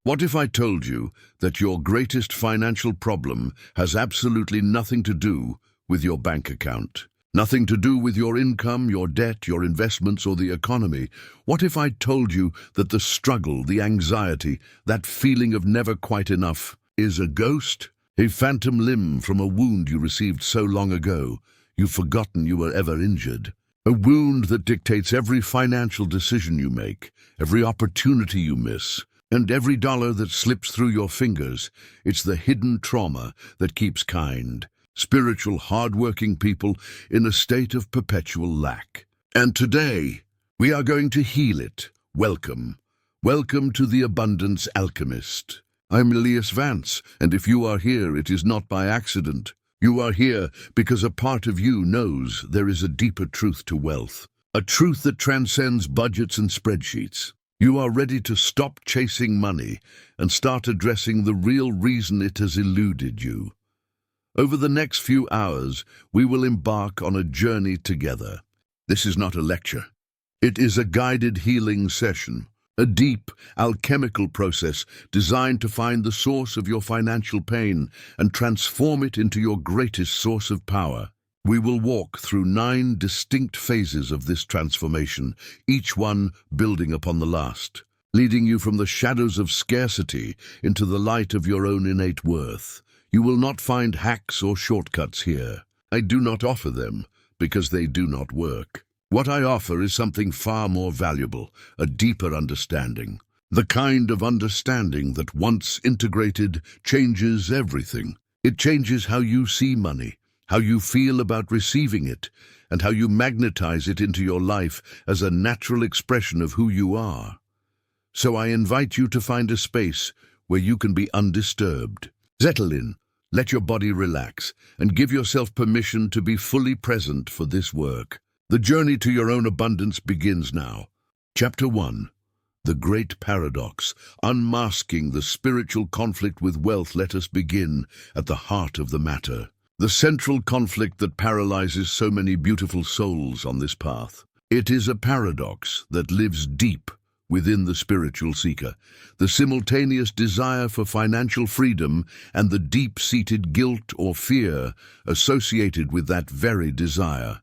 What if I told you that your greatest financial problem has absolutely nothing to do with your bank account? Nothing to do with your income, your debt, your investments, or the economy? What if I told you that the struggle, the anxiety, that feeling of never quite enough is a ghost? A phantom limb from a wound you received so long ago, you've forgotten you were ever injured. A wound that dictates every financial decision you make, every opportunity you miss, and every dollar that slips through your fingers. It's the hidden trauma that keeps kind, spiritual, hard-working people in a state of perpetual lack. And today, we are going to heal it. Welcome. Welcome to the Abundance Alchemist. I'm Elias Vance, and if you are here, it is not by accident. You are here because a part of you knows there is a deeper truth to wealth, a truth that transcends budgets and spreadsheets. You are ready to stop chasing money and start addressing the real reason it has eluded you. Over the next few hours, we will embark on a journey together. This is not a lecture. It is a guided healing session, a deep, alchemical process designed to find the source of your financial pain and transform it into your greatest source of power. We will walk through 9 distinct phases of this transformation, each one building upon the last, leading you from the shadows of scarcity into the light of your own innate worth. You will not find hacks or shortcuts here. I do not offer them because they do not work. What I offer is something far more valuable, a deeper understanding. The kind of understanding that, once integrated, changes everything. It changes how you see money, how you feel about receiving it, and how you magnetize it into your life as a natural expression of who you are. So I invite you to find a space where you can be undisturbed. Settle in. Let your body relax and give yourself permission to be fully present for this work. The journey to your own abundance begins now. Chapter 1. The Great Paradox. Unmasking the spiritual conflict with wealth. Let us begin at the heart of the matter. The central conflict that paralyzes so many beautiful souls on this path. It is a paradox that lives deep within the spiritual seeker, the simultaneous desire for financial freedom and the deep-seated guilt or fear associated with that very desire.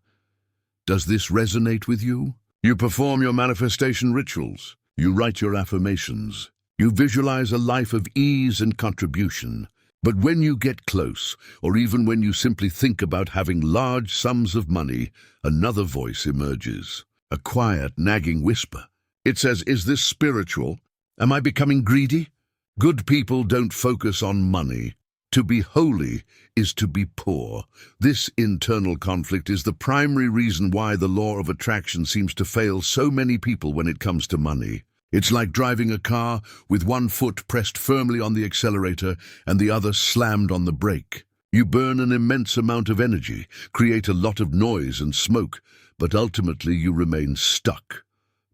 Does this resonate with you? You perform your manifestation rituals. You write your affirmations. You visualize a life of ease and contribution. But when you get close, or even when you simply think about having large sums of money, another voice emerges, a quiet, nagging whisper. It says, "Is this spiritual? Am I becoming greedy?" Good people don't focus on money. To be holy is to be poor. This internal conflict is the primary reason why the law of attraction seems to fail so many people when it comes to money. It's like driving a car with one foot pressed firmly on the accelerator and the other slammed on the brake. You burn an immense amount of energy, create a lot of noise and smoke, but ultimately you remain stuck,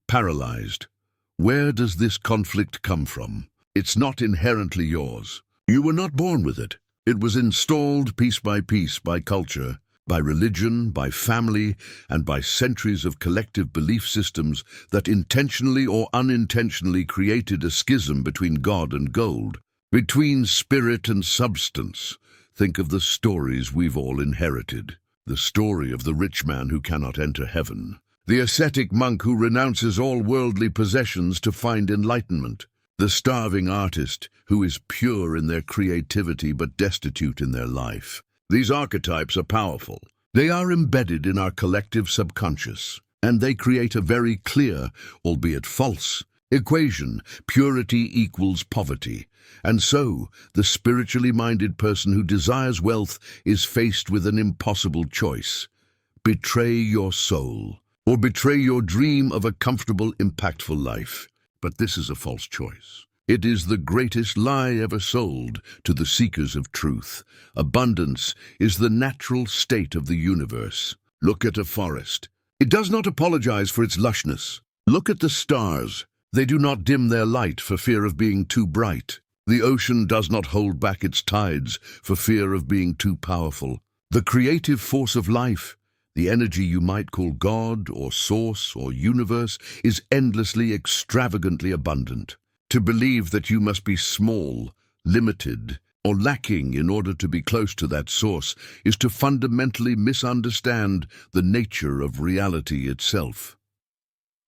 paralyzed. Where does this conflict come from? It's not inherently yours. You were not born with it. It was installed piece by culture, by religion, by family, and by centuries of collective belief systems that intentionally or unintentionally created a schism between God and gold, between spirit and substance. Think of the stories we've all inherited. The story of the rich man who cannot enter heaven. The ascetic monk who renounces all worldly possessions to find enlightenment. The starving artist who is pure in their creativity but destitute in their life. These archetypes are powerful. They are embedded in our collective subconscious, and they create a very clear, albeit false, equation: purity equals poverty. And so, the spiritually minded person who desires wealth is faced with an impossible choice. Betray your soul, or betray your dream of a comfortable, impactful life. But this is a false choice. It is the greatest lie ever sold to the seekers of truth. Abundance is the natural state of the universe. Look at a forest. It does not apologize for its lushness. Look at the stars. They do not dim their light for fear of being too bright. The ocean does not hold back its tides for fear of being too powerful. The creative force of life, the energy you might call God or source or universe, is endlessly, extravagantly abundant. To believe that you must be small, limited, or lacking in order to be close to that source is to fundamentally misunderstand the nature of reality itself.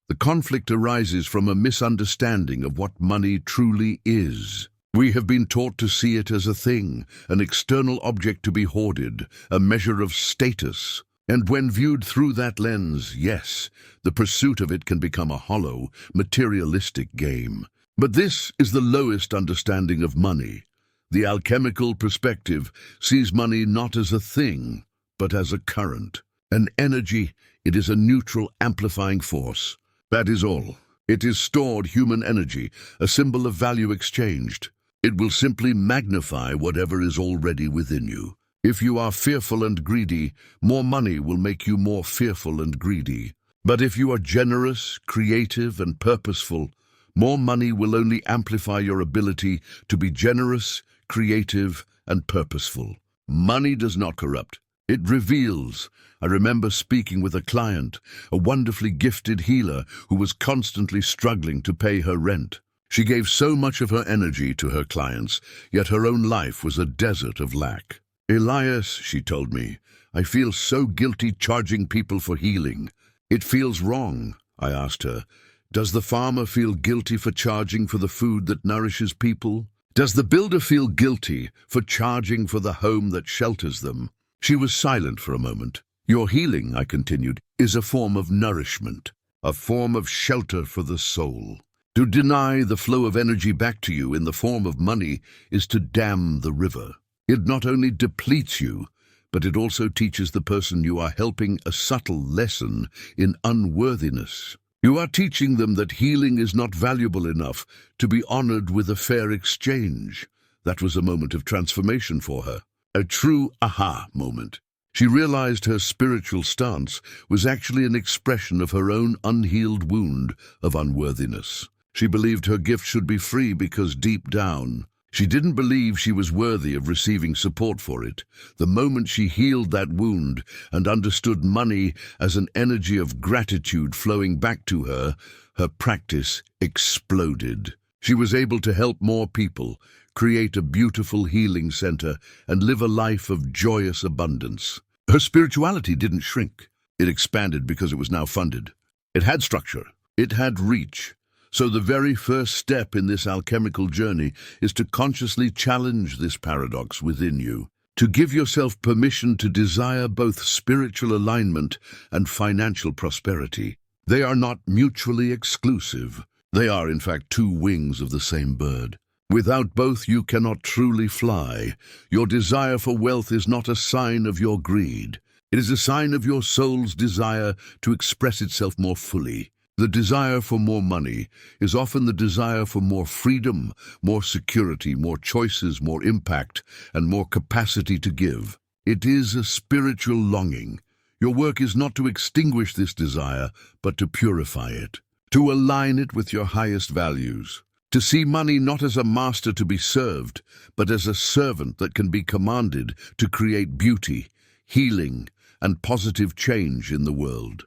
The conflict arises from a misunderstanding of what money truly is. We have been taught to see it as a thing, an external object to be hoarded, a measure of status. And when viewed through that lens, yes, the pursuit of it can become a hollow, materialistic game. But this is the lowest understanding of money. The alchemical perspective sees money not as a thing, but as a current, an energy. It is a neutral, amplifying force. That is all. It is stored human energy, a symbol of value exchanged. It will simply magnify whatever is already within you. If you are fearful and greedy, more money will make you more fearful and greedy. But if you are generous, creative, and purposeful, more money will only amplify your ability to be generous, creative, and purposeful. Money does not corrupt. It reveals. I remember speaking with a client, a wonderfully gifted healer who was constantly struggling to pay her rent. She gave so much of her energy to her clients, yet her own life was a desert of lack. Elias, she told me, I feel so guilty charging people for healing. It feels wrong, I asked her. Does the farmer feel guilty for charging for the food that nourishes people? Does the builder feel guilty for charging for the home that shelters them? She was silent for a moment. Your healing, I continued, is a form of nourishment, a form of shelter for the soul. To deny the flow of energy back to you in the form of money is to dam the river. It not only depletes you, but it also teaches the person you are helping a subtle lesson in unworthiness. You are teaching them that healing is not valuable enough to be honored with a fair exchange. That was a moment of transformation for her, a true aha moment. She realized her spiritual stance was actually an expression of her own unhealed wound of unworthiness. She believed her gift should be free because deep down, she didn't believe she was worthy of receiving support for it. The moment she healed that wound and understood money as an energy of gratitude flowing back to her, her practice exploded. She was able to help more people, create a beautiful healing center, and live a life of joyous abundance. Her spirituality didn't shrink. It expanded because it was now funded. It had structure. It had reach. So the very first step in this alchemical journey is to consciously challenge this paradox within you, to give yourself permission to desire both spiritual alignment and financial prosperity. They are not mutually exclusive. They are, in fact, two wings of the same bird. Without both, you cannot truly fly. Your desire for wealth is not a sign of your greed. It is a sign of your soul's desire to express itself more fully. The desire for more money is often the desire for more freedom, more security, more choices, more impact, and more capacity to give. It is a spiritual longing. Your work is not to extinguish this desire, but to purify it, to align it with your highest values, to see money not as a master to be served, but as a servant that can be commanded to create beauty, healing, and positive change in the world.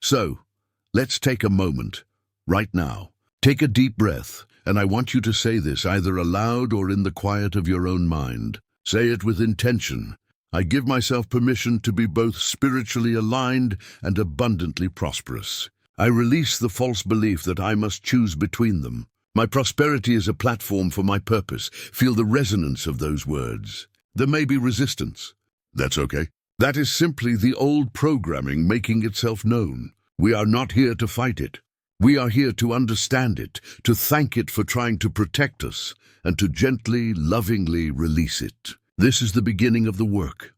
So, let's take a moment, right now. Take a deep breath, and I want you to say this either aloud or in the quiet of your own mind. Say it with intention. I give myself permission to be both spiritually aligned and abundantly prosperous. I release the false belief that I must choose between them. My prosperity is a platform for my purpose. Feel the resonance of those words. There may be resistance. That's okay. That is simply the old programming making itself known. We are not here to fight it. We are here to understand it, to thank it for trying to protect us, and to gently, lovingly release it. This is the beginning of the work.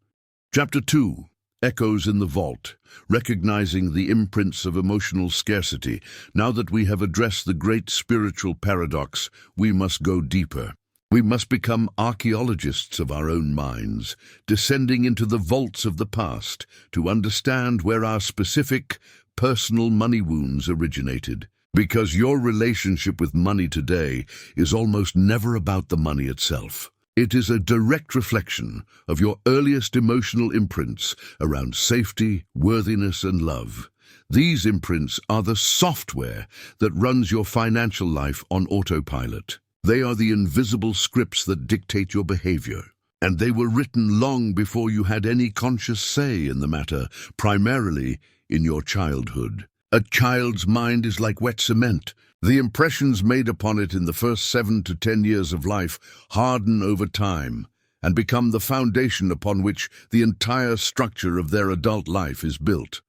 Chapter 2, Echoes in the Vault, recognizing the imprints of emotional scarcity. Now that we have addressed the great spiritual paradox, we must go deeper. We must become archaeologists of our own minds, descending into the vaults of the past to understand where our specific, personal money wounds originated. Because your relationship with money today is almost never about the money itself. It is a direct reflection of your earliest emotional imprints around safety, worthiness, and love. These imprints are the software that runs your financial life on autopilot. They are the invisible scripts that dictate your behavior. And they were written long before you had any conscious say in the matter, primarily in your childhood. A child's mind is like wet cement. The impressions made upon it in the first 7 to 10 years of life harden over time and become the foundation upon which the entire structure of their adult life is built.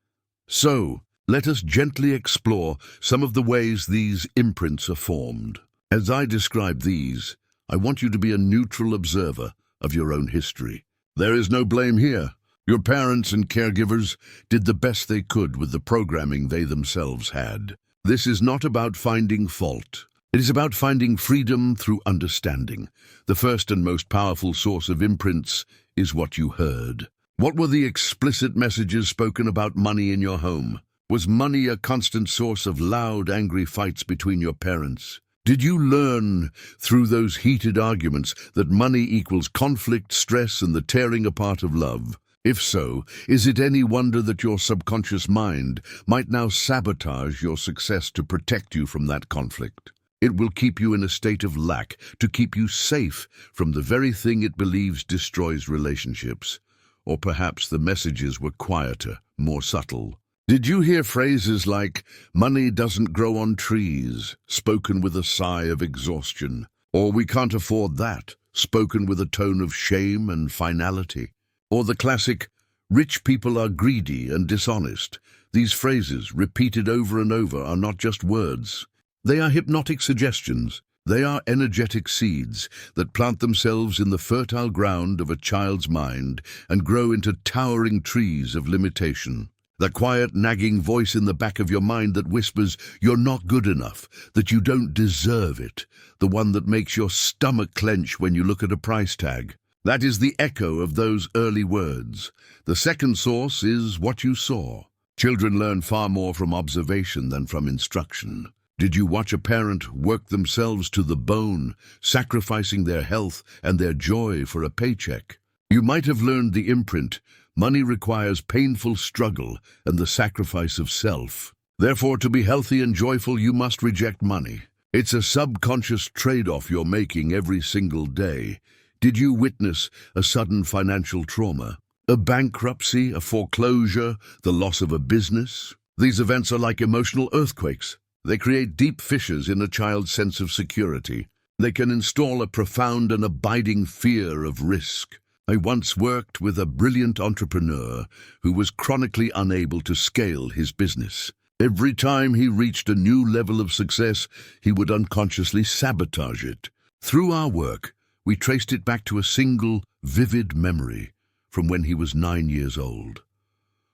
So, let us gently explore some of the ways these imprints are formed. As I describe these, I want you to be a neutral observer of your own history. There is no blame here. Your parents and caregivers did the best they could with the programming they themselves had. This is not about finding fault. It is about finding freedom through understanding. The first and most powerful source of imprints is what you heard. What were the explicit messages spoken about money in your home? Was money a constant source of loud, angry fights between your parents? Did you learn through those heated arguments that money equals conflict, stress, and the tearing apart of love? If so, is it any wonder that your subconscious mind might now sabotage your success to protect you from that conflict? It will keep you in a state of lack to keep you safe from the very thing it believes destroys relationships. Or perhaps the messages were quieter, more subtle. Did you hear phrases like, "Money doesn't grow on trees," spoken with a sigh of exhaustion? Or "We can't afford that," spoken with a tone of shame and finality? Or the classic, "Rich people are greedy and dishonest"? These phrases, repeated over and over, are not just words. They are hypnotic suggestions. They are energetic seeds that plant themselves in the fertile ground of a child's mind and grow into towering trees of limitation. The quiet, nagging voice in the back of your mind that whispers, "You're not good enough," that you don't deserve it, the one that makes your stomach clench when you look at a price tag. That is the echo of those early words. The second source is what you saw. Children learn far more from observation than from instruction. Did you watch a parent work themselves to the bone, sacrificing their health and their joy for a paycheck? You might have learned the imprint, "Money requires painful struggle and the sacrifice of self. Therefore, to be healthy and joyful, you must reject money." It's a subconscious trade-off you're making every single day. Did you witness a sudden financial trauma? A bankruptcy, a foreclosure, the loss of a business? These events are like emotional earthquakes. They create deep fissures in a child's sense of security. They can install a profound and abiding fear of risk. I once worked with a brilliant entrepreneur who was chronically unable to scale his business. Every time he reached a new level of success, he would unconsciously sabotage it. Through our work, we traced it back to a single, vivid memory from when he was 9 years old.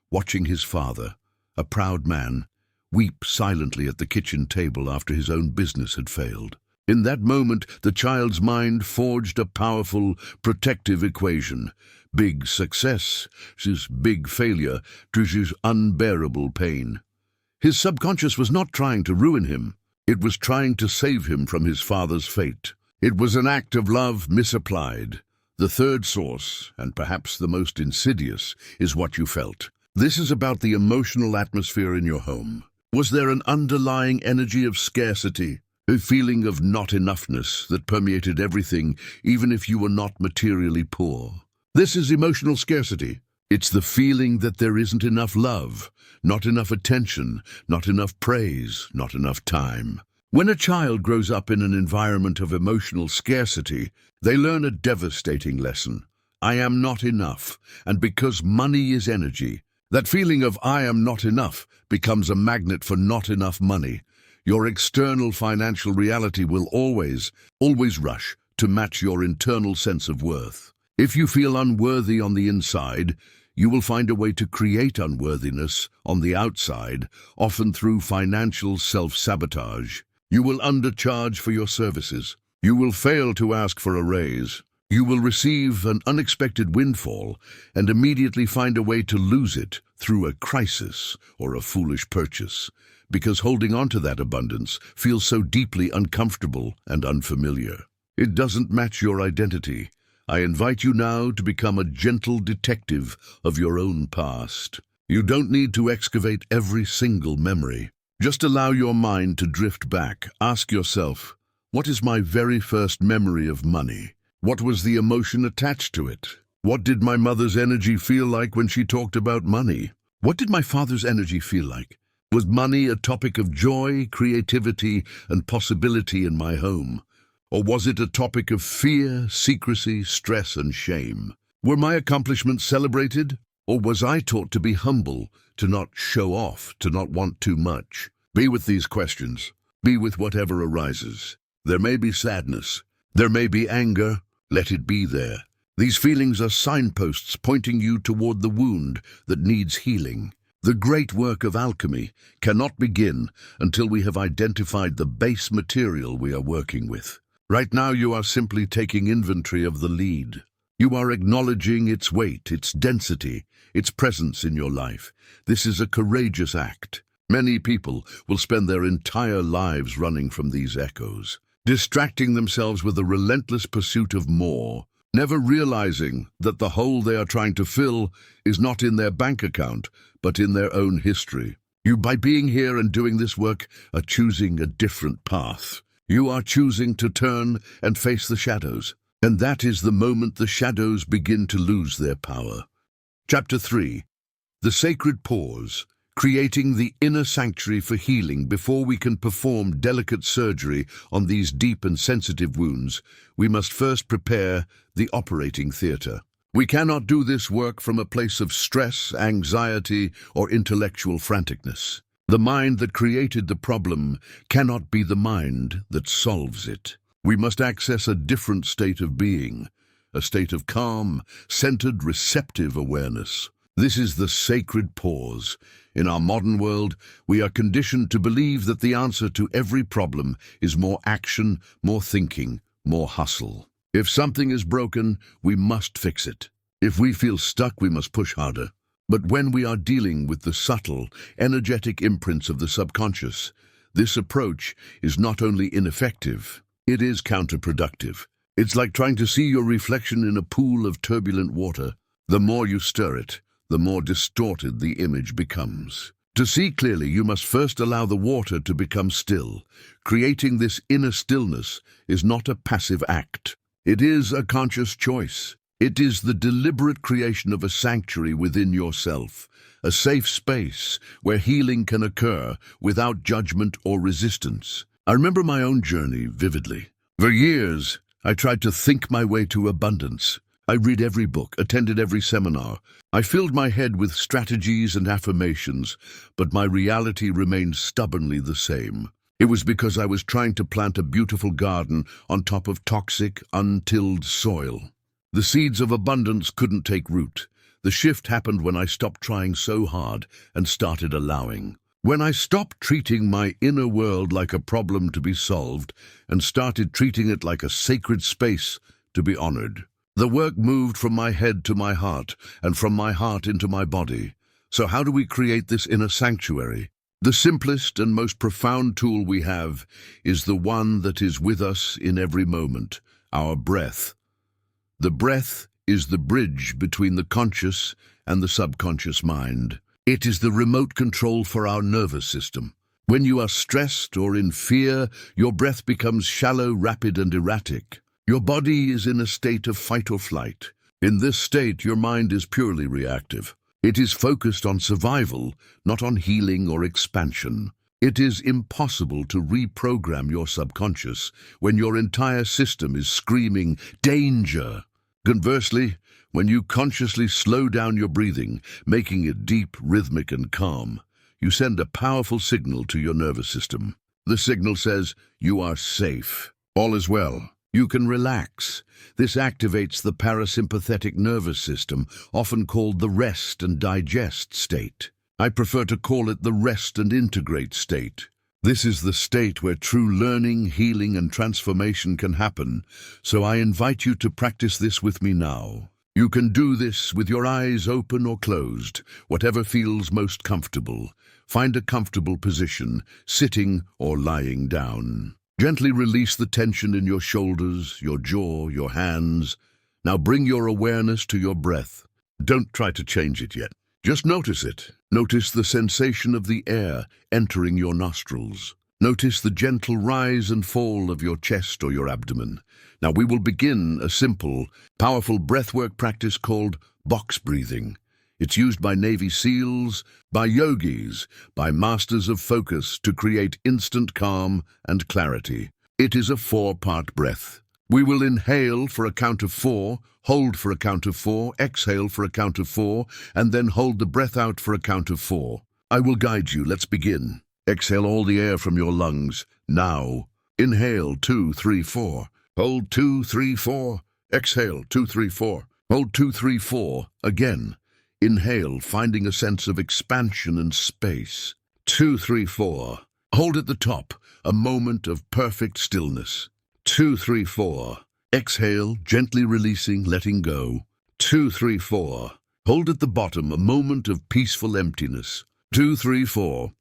Watching his father, a proud man, weep silently at the kitchen table after his own business had failed. In that moment, the child's mind forged a powerful, protective equation. Big success is big failure to unbearable pain. His subconscious was not trying to ruin him. It was trying to save him from his father's fate. It was an act of love misapplied. The third source, and perhaps the most insidious, is what you felt. This is about the emotional atmosphere in your home. Was there an underlying energy of scarcity? A feeling of not-enoughness that permeated everything, even if you were not materially poor? This is emotional scarcity. It's the feeling that there isn't enough love, not enough attention, not enough praise, not enough time. When a child grows up in an environment of emotional scarcity, they learn a devastating lesson. I am not enough, and because money is energy, that feeling of I am not enough becomes a magnet for not enough money. Your external financial reality will always rush to match your internal sense of worth. If you feel unworthy on the inside, you will find a way to create unworthiness on the outside, often through financial self-sabotage. You will undercharge for your services. You will fail to ask for a raise. You will receive an unexpected windfall and immediately find a way to lose it through a crisis or a foolish purchase, because holding on to that abundance feels so deeply uncomfortable and unfamiliar. It doesn't match your identity. I invite you now to become a gentle detective of your own past. You don't need to excavate every single memory. Just allow your mind to drift back. Ask yourself, what is my very first memory of money? What was the emotion attached to it? What did my mother's energy feel like when she talked about money? What did my father's energy feel like? Was money a topic of joy, creativity, and possibility in my home? Or was it a topic of fear, secrecy, stress, and shame? Were my accomplishments celebrated? Or was I taught to be humble, to not show off, to not want too much? Be with these questions. Be with whatever arises. There may be sadness. There may be anger. Let it be there. These feelings are signposts pointing you toward the wound that needs healing. The great work of alchemy cannot begin until we have identified the base material we are working with. Right now you are simply taking inventory of the lead. You are acknowledging its weight, its density, its presence in your life. This is a courageous act. Many people will spend their entire lives running from these echoes, distracting themselves with a relentless pursuit of more, never realizing that the hole they are trying to fill is not in their bank account, but in their own history. You, by being here and doing this work, are choosing a different path. You are choosing to turn and face the shadows. And that is the moment the shadows begin to lose their power. Chapter 3. The Sacred Pause. Creating the inner sanctuary for healing. Before we can perform delicate surgery on these deep and sensitive wounds, we must first prepare the operating theater. We cannot do this work from a place of stress, anxiety, or intellectual franticness. The mind that created the problem cannot be the mind that solves it. We must access a different state of being, a state of calm, centered, receptive awareness. This is the sacred pause. In our modern world, we are conditioned to believe that the answer to every problem is more action, more thinking, more hustle. If something is broken, we must fix it. If we feel stuck, we must push harder. But when we are dealing with the subtle, energetic imprints of the subconscious, this approach is not only ineffective, it is counterproductive. It's like trying to see your reflection in a pool of turbulent water. The more you stir it, the more distorted the image becomes. To see clearly, you must first allow the water to become still. Creating this inner stillness is not a passive act. It is a conscious choice. It is the deliberate creation of a sanctuary within yourself, a safe space where healing can occur without judgment or resistance. I remember my own journey vividly. For years, I tried to think my way to abundance. I read every book, attended every seminar. I filled my head with strategies and affirmations, but my reality remained stubbornly the same. It was because I was trying to plant a beautiful garden on top of toxic, untilled soil. The seeds of abundance couldn't take root. The shift happened when I stopped trying so hard and started allowing. When I stopped treating my inner world like a problem to be solved and started treating it like a sacred space to be honored. The work moved from my head to my heart, and from my heart into my body. So how do we create this inner sanctuary? The simplest and most profound tool we have is the one that is with us in every moment, our breath. The breath is the bridge between the conscious and the subconscious mind. It is the remote control for our nervous system. When you are stressed or in fear, your breath becomes shallow, rapid, and erratic. Your body is in a state of fight or flight. In this state, your mind is purely reactive. It is focused on survival, not on healing or expansion. It is impossible to reprogram your subconscious when your entire system is screaming, "Danger!" Conversely, when you consciously slow down your breathing, making it deep, rhythmic, and calm, you send a powerful signal to your nervous system. The signal says, "You are safe. All is well. You can relax." This activates the parasympathetic nervous system, often called the rest and digest state. I prefer to call it the rest and integrate state. This is the state where true learning, healing, and transformation can happen, so I invite you to practice this with me now. You can do this with your eyes open or closed, whatever feels most comfortable. Find a comfortable position, sitting or lying down. Gently release the tension in your shoulders, your jaw, your hands. Now bring your awareness to your breath. Don't try to change it yet. Just notice it. Notice the sensation of the air entering your nostrils. Notice the gentle rise and fall of your chest or your abdomen. Now we will begin a simple, powerful breathwork practice called box breathing. It's used by Navy SEALs, by yogis, by masters of focus to create instant calm and clarity. It is a 4-part breath. We will inhale for a count of 4, hold for a count of 4, exhale for a count of 4, and then hold the breath out for a count of 4. I will guide you. Let's begin. Exhale all the air from your lungs. Now, inhale 2, 3, 4. Hold 2, 3, 4. Exhale 2, 3, 4. Hold 2, 3, 4. Again. Inhale, finding a sense of expansion and space. 2, 3, 4. Hold at the top, a moment of perfect stillness. 2, 3, 4. Exhale, gently releasing, letting go. 2, 3, 4. Hold at the bottom, a moment of peaceful emptiness. 2, 3, 4.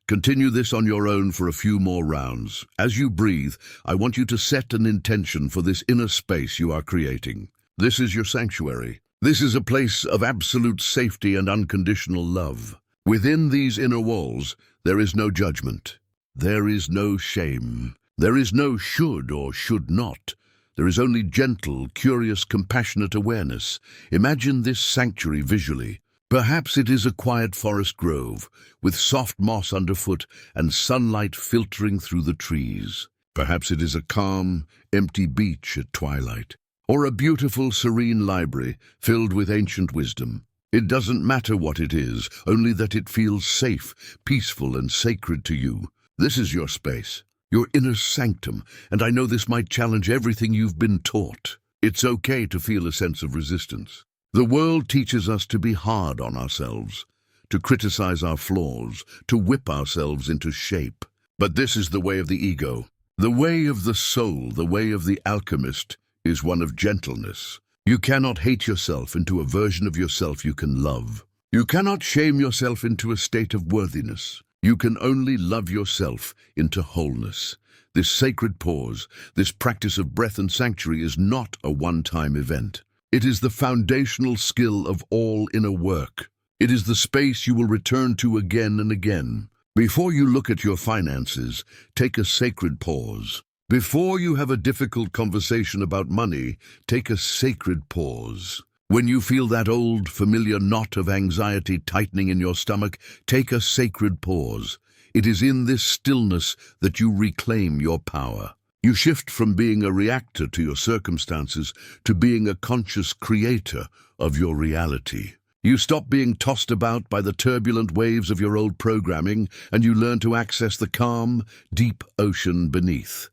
Continue this on your own for a few more rounds. As you breathe, I want you to set an intention for this inner space you are creating. This is your sanctuary. This is a place of absolute safety and unconditional love. Within these inner walls, there is no judgment. There is no shame. There is no should or should not. There is only gentle, curious, compassionate awareness. Imagine this sanctuary visually. Perhaps it is a quiet forest grove, with soft moss underfoot and sunlight filtering through the trees. Perhaps it is a calm, empty beach at twilight, or a beautiful, serene library filled with ancient wisdom. It doesn't matter what it is, only that it feels safe, peaceful, and sacred to you. This is your space, your inner sanctum, and I know this might challenge everything you've been taught. It's okay to feel a sense of resistance. The world teaches us to be hard on ourselves, to criticize our flaws, to whip ourselves into shape. But this is the way of the ego. The way of the soul, the way of the alchemist, is one of gentleness. You cannot hate yourself into a version of yourself you can love. You cannot shame yourself into a state of worthiness. You can only love yourself into wholeness. This sacred pause, this practice of breath and sanctuary is not a one-time event. It is the foundational skill of all inner work. It is the space you will return to again and again. Before you look at your finances, take a sacred pause. Before you have a difficult conversation about money, take a sacred pause. When you feel that old, familiar knot of anxiety tightening in your stomach, take a sacred pause. It is in this stillness that you reclaim your power. You shift from being a reactor to your circumstances to being a conscious creator of your reality. You stop being tossed about by the turbulent waves of your old programming, and you learn to access the calm, deep ocean beneath.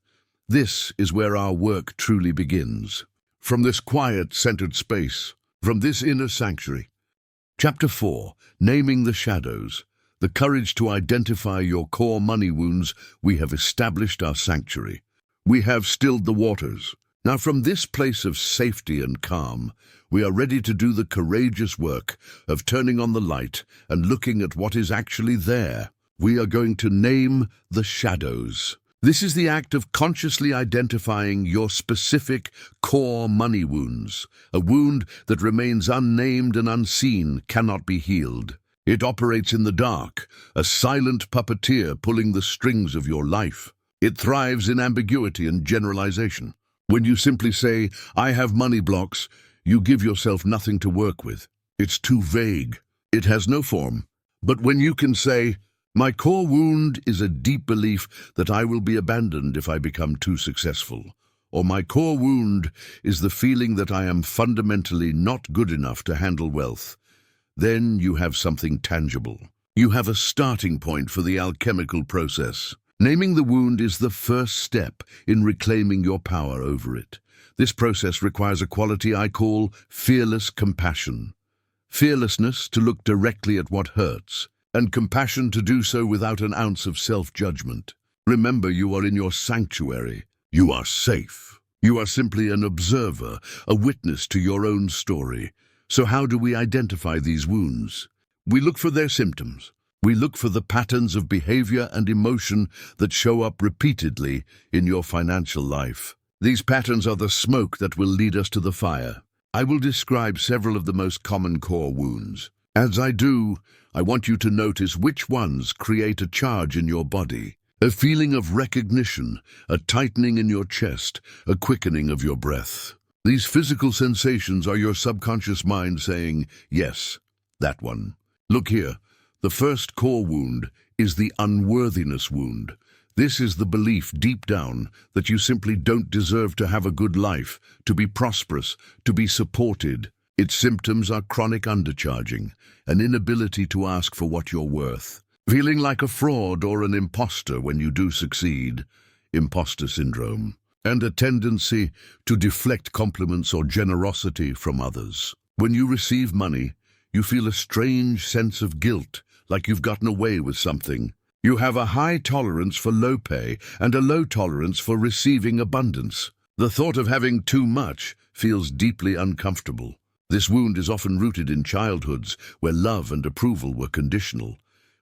This is where our work truly begins. From this quiet, centered space, from this inner sanctuary. Chapter 4, Naming the Shadows. The courage to identify your core money wounds. We have established our sanctuary. We have stilled the waters. Now from this place of safety and calm, we are ready to do the courageous work of turning on the light and looking at what is actually there. We are going to name the shadows. This is the act of consciously identifying your specific core money wounds. A wound that remains unnamed and unseen cannot be healed. It operates in the dark, a silent puppeteer pulling the strings of your life. It thrives in ambiguity and generalization. When you simply say, "I have money blocks," you give yourself nothing to work with. It's too vague. It has no form. But when you can say, "My core wound is a deep belief that I will be abandoned if I become too successful," or "My core wound is the feeling that I am fundamentally not good enough to handle wealth," then you have something tangible. You have a starting point for the alchemical process. Naming the wound is the first step in reclaiming your power over it. This process requires a quality I call fearless compassion. Fearlessness to look directly at what hurts, and compassion to do so without an ounce of self-judgment. Remember, you are in your sanctuary. You are safe. You are simply an observer, a witness to your own story. So how do we identify these wounds? We look for their symptoms. We look for the patterns of behavior and emotion that show up repeatedly in your financial life. These patterns are the smoke that will lead us to the fire. I will describe several of the most common core wounds. As I do, I want you to notice which ones create a charge in your body. A feeling of recognition, a tightening in your chest, a quickening of your breath. These physical sensations are your subconscious mind saying, yes, that one. Look here, the first core wound is the unworthiness wound. This is the belief deep down that you simply don't deserve to have a good life, to be prosperous, to be supported. Its symptoms are chronic undercharging, an inability to ask for what you're worth, feeling like a fraud or an imposter when you do succeed, imposter syndrome, and a tendency to deflect compliments or generosity from others. When you receive money, you feel a strange sense of guilt, like you've gotten away with something. You have a high tolerance for low pay and a low tolerance for receiving abundance. The thought of having too much feels deeply uncomfortable. This wound is often rooted in childhoods where love and approval were conditional,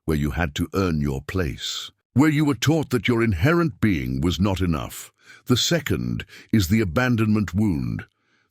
where you had to earn your place, where you were taught that your inherent being was not enough. The second is the abandonment wound.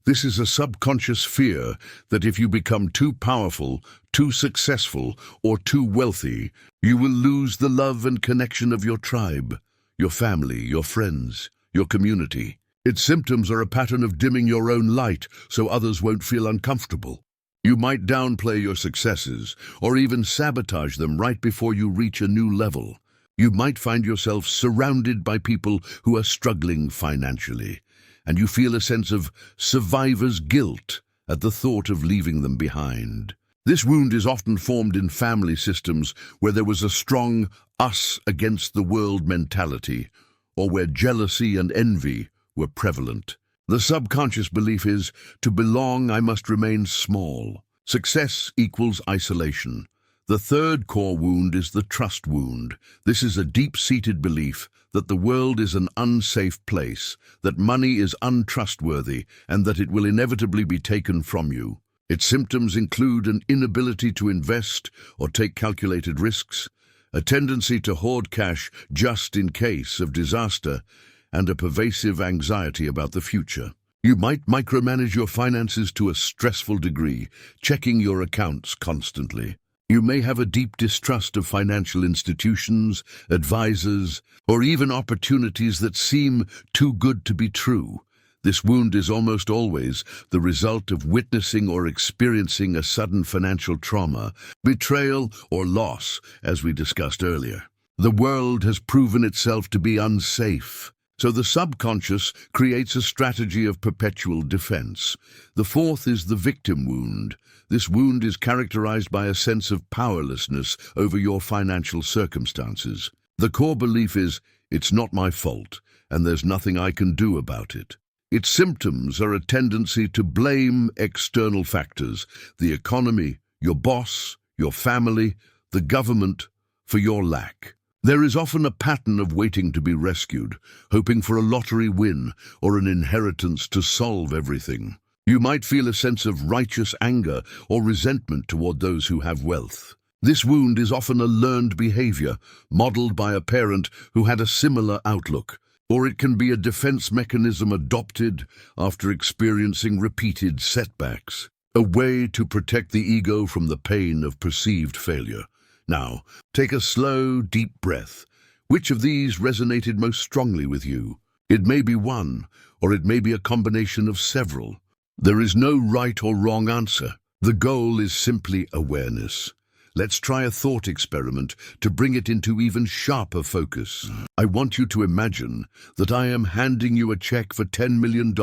This is a subconscious fear that if you become too powerful, too successful, or too wealthy, you will lose the love and connection of your tribe, your family, your friends, your community. Its symptoms are a pattern of dimming your own light so others won't feel uncomfortable. You might downplay your successes or even sabotage them right before you reach a new level. You might find yourself surrounded by people who are struggling financially, and you feel a sense of survivor's guilt at the thought of leaving them behind. This wound is often formed in family systems where there was a strong us against the world mentality, or where jealousy and envy were prevalent. The subconscious belief is, to belong, I must remain small. Success equals isolation. The third core wound is the trust wound. This is a deep-seated belief that the world is an unsafe place, that money is untrustworthy, and that it will inevitably be taken from you. Its symptoms include an inability to invest or take calculated risks, a tendency to hoard cash just in case of disaster, and a pervasive anxiety about the future. You might micromanage your finances to a stressful degree, checking your accounts constantly. You may have a deep distrust of financial institutions, advisors, or even opportunities that seem too good to be true. This wound is almost always the result of witnessing or experiencing a sudden financial trauma, betrayal, or loss, as we discussed earlier. The world has proven itself to be unsafe, so the subconscious creates a strategy of perpetual defense. The fourth is the victim wound. This wound is characterized by a sense of powerlessness over your financial circumstances. The core belief is, it's not my fault, and there's nothing I can do about it. Its symptoms are a tendency to blame external factors, the economy, your boss, your family, the government, for your lack. There is often a pattern of waiting to be rescued, hoping for a lottery win or an inheritance to solve everything. You might feel a sense of righteous anger or resentment toward those who have wealth. This wound is often a learned behavior, modeled by a parent who had a similar outlook, or it can be a defense mechanism adopted after experiencing repeated setbacks, a way to protect the ego from the pain of perceived failure. Now, take a slow, deep breath. Which of these resonated most strongly with you? It may be one, or it may be a combination of several. There is no right or wrong answer. The goal is simply awareness. Let's try a thought experiment to bring it into even sharper focus. I want you to imagine that I am handing you a check for $10 million,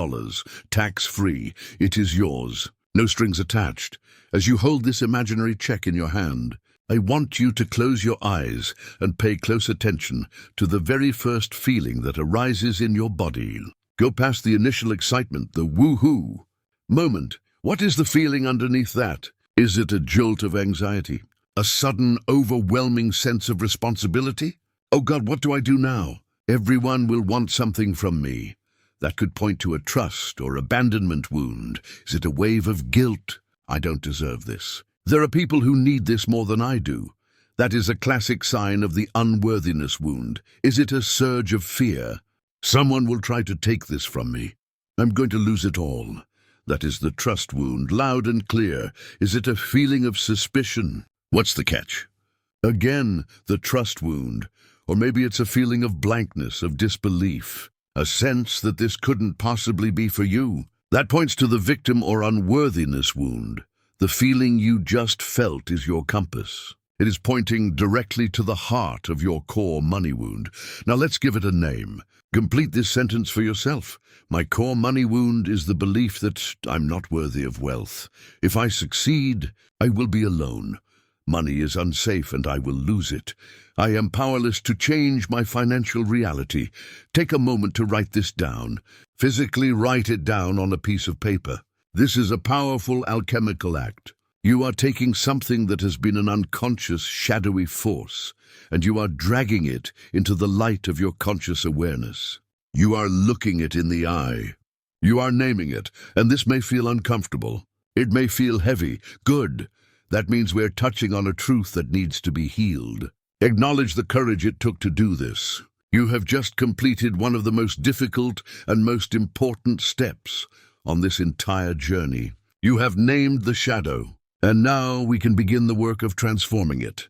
tax-free. It is yours, no strings attached. As you hold this imaginary check in your hand, I want you to close your eyes and pay close attention to the very first feeling that arises in your body. Go past the initial excitement, the woohoo moment. What is the feeling underneath that? Is it a jolt of anxiety? A sudden, overwhelming sense of responsibility? Oh God, what do I do now? Everyone will want something from me. That could point to a trust or abandonment wound. Is it a wave of guilt? I don't deserve this. There are people who need this more than I do. That is a classic sign of the unworthiness wound. Is it a surge of fear? Someone will try to take this from me. I'm going to lose it all. That is the trust wound, loud and clear. Is it a feeling of suspicion? What's the catch? Again, the trust wound. Or maybe it's a feeling of blankness, of disbelief, a sense that this couldn't possibly be for you. That points to the victim or unworthiness wound. The feeling you just felt is your compass. It is pointing directly to the heart of your core money wound. Now let's give it a name. Complete this sentence for yourself. My core money wound is the belief that I'm not worthy of wealth. If I succeed, I will be alone. Money is unsafe and I will lose it. I am powerless to change my financial reality. Take a moment to write this down. Physically write it down on a piece of paper. This is a powerful alchemical act. You are taking something that has been an unconscious, shadowy force, and you are dragging it into the light of your conscious awareness. You are looking it in the eye. You are naming it, and this may feel uncomfortable. It may feel heavy. Good. That means we're touching on a truth that needs to be healed. Acknowledge the courage it took to do this. You have just completed one of the most difficult and most important steps on this entire journey. You have named the shadow, and now we can begin the work of transforming it.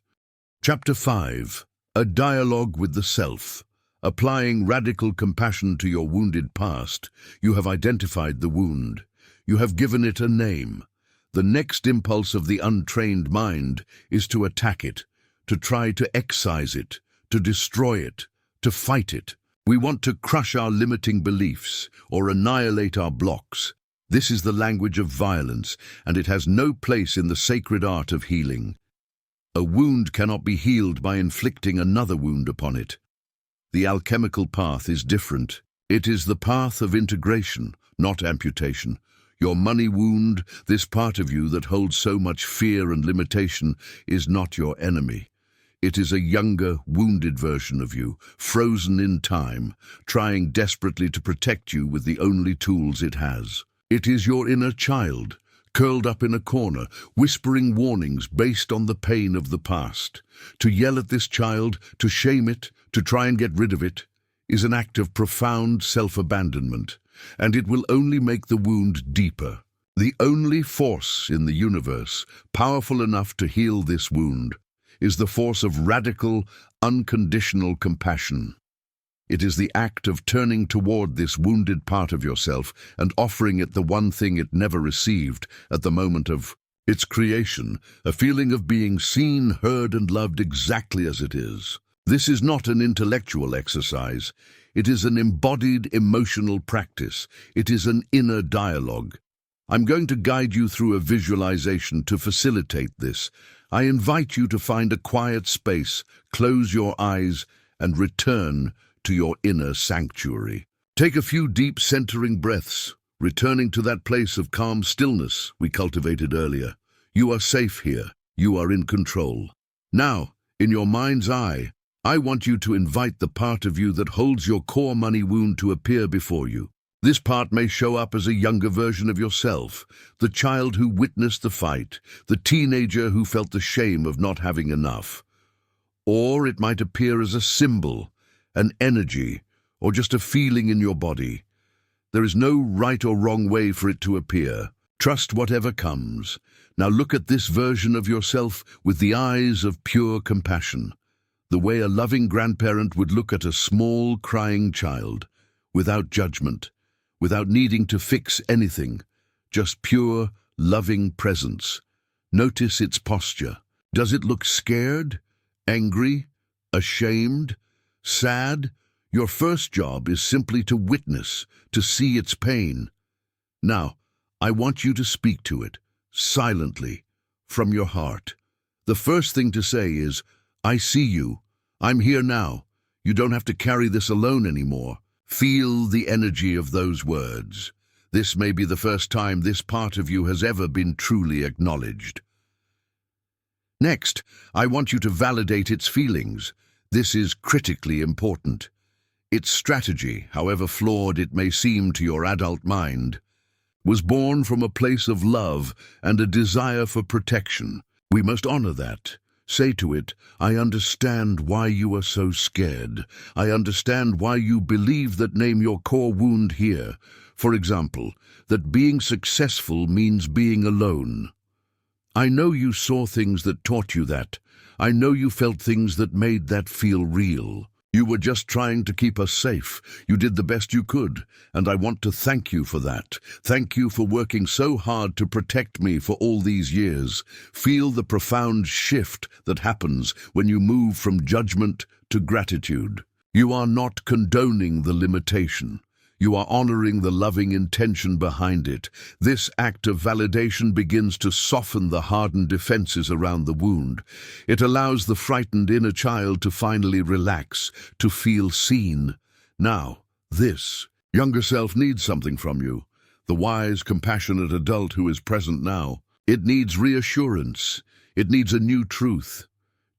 Chapter 5. A dialogue with the self. Applying radical compassion to your wounded past, you have identified the wound. You have given it a name. The next impulse of the untrained mind is to attack it, to try to excise it, to destroy it, to fight it. We want to crush our limiting beliefs or annihilate our blocks. This is the language of violence, and it has no place in the sacred art of healing. A wound cannot be healed by inflicting another wound upon it. The alchemical path is different. It is the path of integration, not amputation. Your money wound, this part of you that holds so much fear and limitation, is not your enemy. It is a younger, wounded version of you, frozen in time, trying desperately to protect you with the only tools it has. It is your inner child, curled up in a corner, whispering warnings based on the pain of the past. To yell at this child, to shame it, to try and get rid of it, is an act of profound self-abandonment, and it will only make the wound deeper. The only force in the universe powerful enough to heal this wound is the force of radical, unconditional compassion. It is the act of turning toward this wounded part of yourself and offering it the one thing it never received at the moment of its creation, a feeling of being seen, heard, and loved exactly as it is. This is not an intellectual exercise. It is an embodied emotional practice. It is an inner dialogue. I'm going to guide you through a visualization to facilitate this. I invite you to find a quiet space, close your eyes, and return to your inner sanctuary. Take a few deep centering breaths, returning to that place of calm stillness we cultivated earlier. You are safe here. You are in control. Now, in your mind's eye, I want you to invite the part of you that holds your core money wound to appear before you. This part may show up as a younger version of yourself, the child who witnessed the fight, the teenager who felt the shame of not having enough. Or it might appear as a symbol, an energy, or just a feeling in your body. There is no right or wrong way for it to appear. Trust whatever comes. Now look at this version of yourself with the eyes of pure compassion, the way a loving grandparent would look at a small, crying child, without judgment, without needing to fix anything, just pure, loving presence. Notice its posture. Does it look scared, angry, ashamed, sad? Your first job is simply to witness, to see its pain. Now, I want you to speak to it, silently, from your heart. The first thing to say is, I see you. I'm here now. You don't have to carry this alone anymore. Feel the energy of those words. This may be the first time this part of you has ever been truly acknowledged. Next, I want you to validate its feelings. This is critically important. Its strategy, however flawed it may seem to your adult mind, was born from a place of love and a desire for protection. We must honor that. Say to it, I understand why you are so scared. I understand why you believe that. Name your core wound here. For example, that being successful means being alone. I know you saw things that taught you that. I know you felt things that made that feel real. You were just trying to keep us safe. You did the best you could, and I want to thank you for that. Thank you for working so hard to protect me for all these years. Feel the profound shift that happens when you move from judgment to gratitude. You are not condoning the limitation. You are honoring the loving intention behind it. This act of validation begins to soften the hardened defenses around the wound. It allows the frightened inner child to finally relax, to feel seen. Now, this younger self needs something from you. The wise, compassionate adult who is present now. It needs reassurance. It needs a new truth.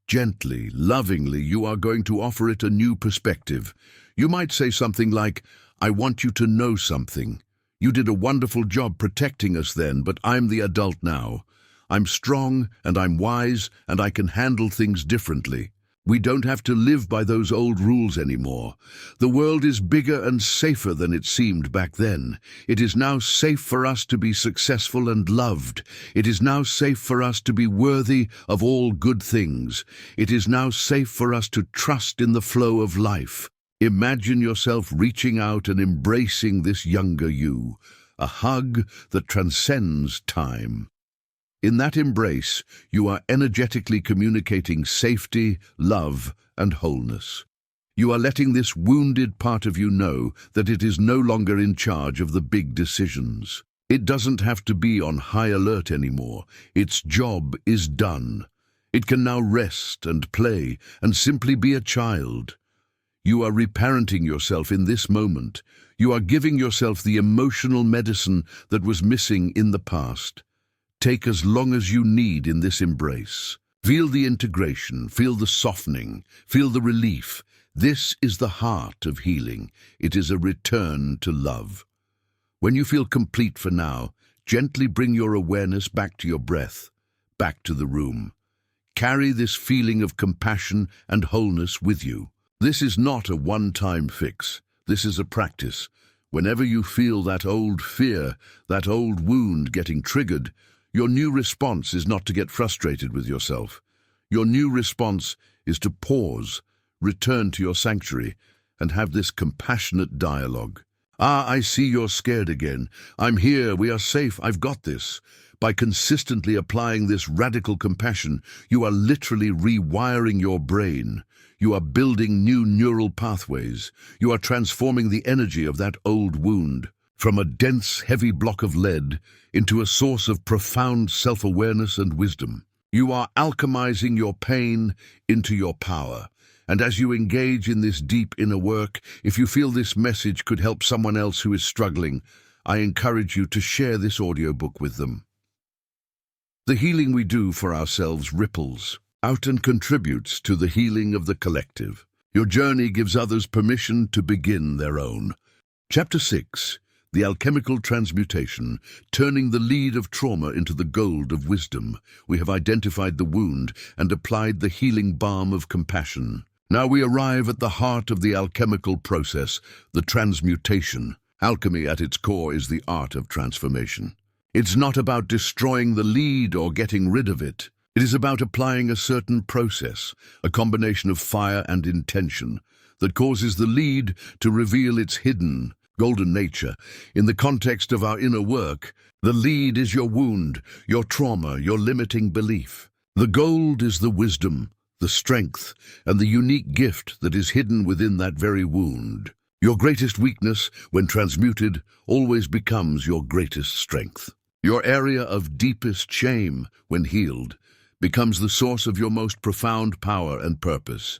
Gently, lovingly, you are going to offer it a new perspective. You might say something like, I want you to know something. You did a wonderful job protecting us then, but I'm the adult now. I'm strong and I'm wise and I can handle things differently. We don't have to live by those old rules anymore. The world is bigger and safer than it seemed back then. It is now safe for us to be successful and loved. It is now safe for us to be worthy of all good things. It is now safe for us to trust in the flow of life. Imagine yourself reaching out and embracing this younger you, a hug that transcends time. In that embrace, you are energetically communicating safety, love, and wholeness. You are letting this wounded part of you know that it is no longer in charge of the big decisions. It doesn't have to be on high alert anymore. Its job is done. It can now rest and play and simply be a child. You are reparenting yourself in this moment. You are giving yourself the emotional medicine that was missing in the past. Take as long as you need in this embrace. Feel the integration, feel the softening, feel the relief. This is the heart of healing. It is a return to love. When you feel complete for now, gently bring your awareness back to your breath, back to the room. Carry this feeling of compassion and wholeness with you. This is not a one-time fix. This is a practice. Whenever you feel that old fear, that old wound getting triggered, your new response is not to get frustrated with yourself. Your new response is to pause, return to your sanctuary, and have this compassionate dialogue. I see you're scared again. I'm here, we are safe, I've got this. By consistently applying this radical compassion, you are literally rewiring your brain. You are building new neural pathways. You are transforming the energy of that old wound from a dense, heavy block of lead into a source of profound self-awareness and wisdom. You are alchemizing your pain into your power. And as you engage in this deep inner work, if you feel this message could help someone else who is struggling, I encourage you to share this audiobook with them. The healing we do for ourselves ripples out and contributes to the healing of the collective. Your journey gives others permission to begin their own. Chapter 6. The Alchemical Transmutation, turning the lead of trauma into the gold of wisdom. We have identified the wound and applied the healing balm of compassion. Now we arrive at the heart of the alchemical process, the transmutation. Alchemy at its core is the art of transformation. It's not about destroying the lead or getting rid of it. It is about applying a certain process, a combination of fire and intention, that causes the lead to reveal its hidden, golden nature. In the context of our inner work, the lead is your wound, your trauma, your limiting belief. The gold is the wisdom, the strength, and the unique gift that is hidden within that very wound. Your greatest weakness, when transmuted, always becomes your greatest strength. Your area of deepest shame, when healed, becomes the source of your most profound power and purpose.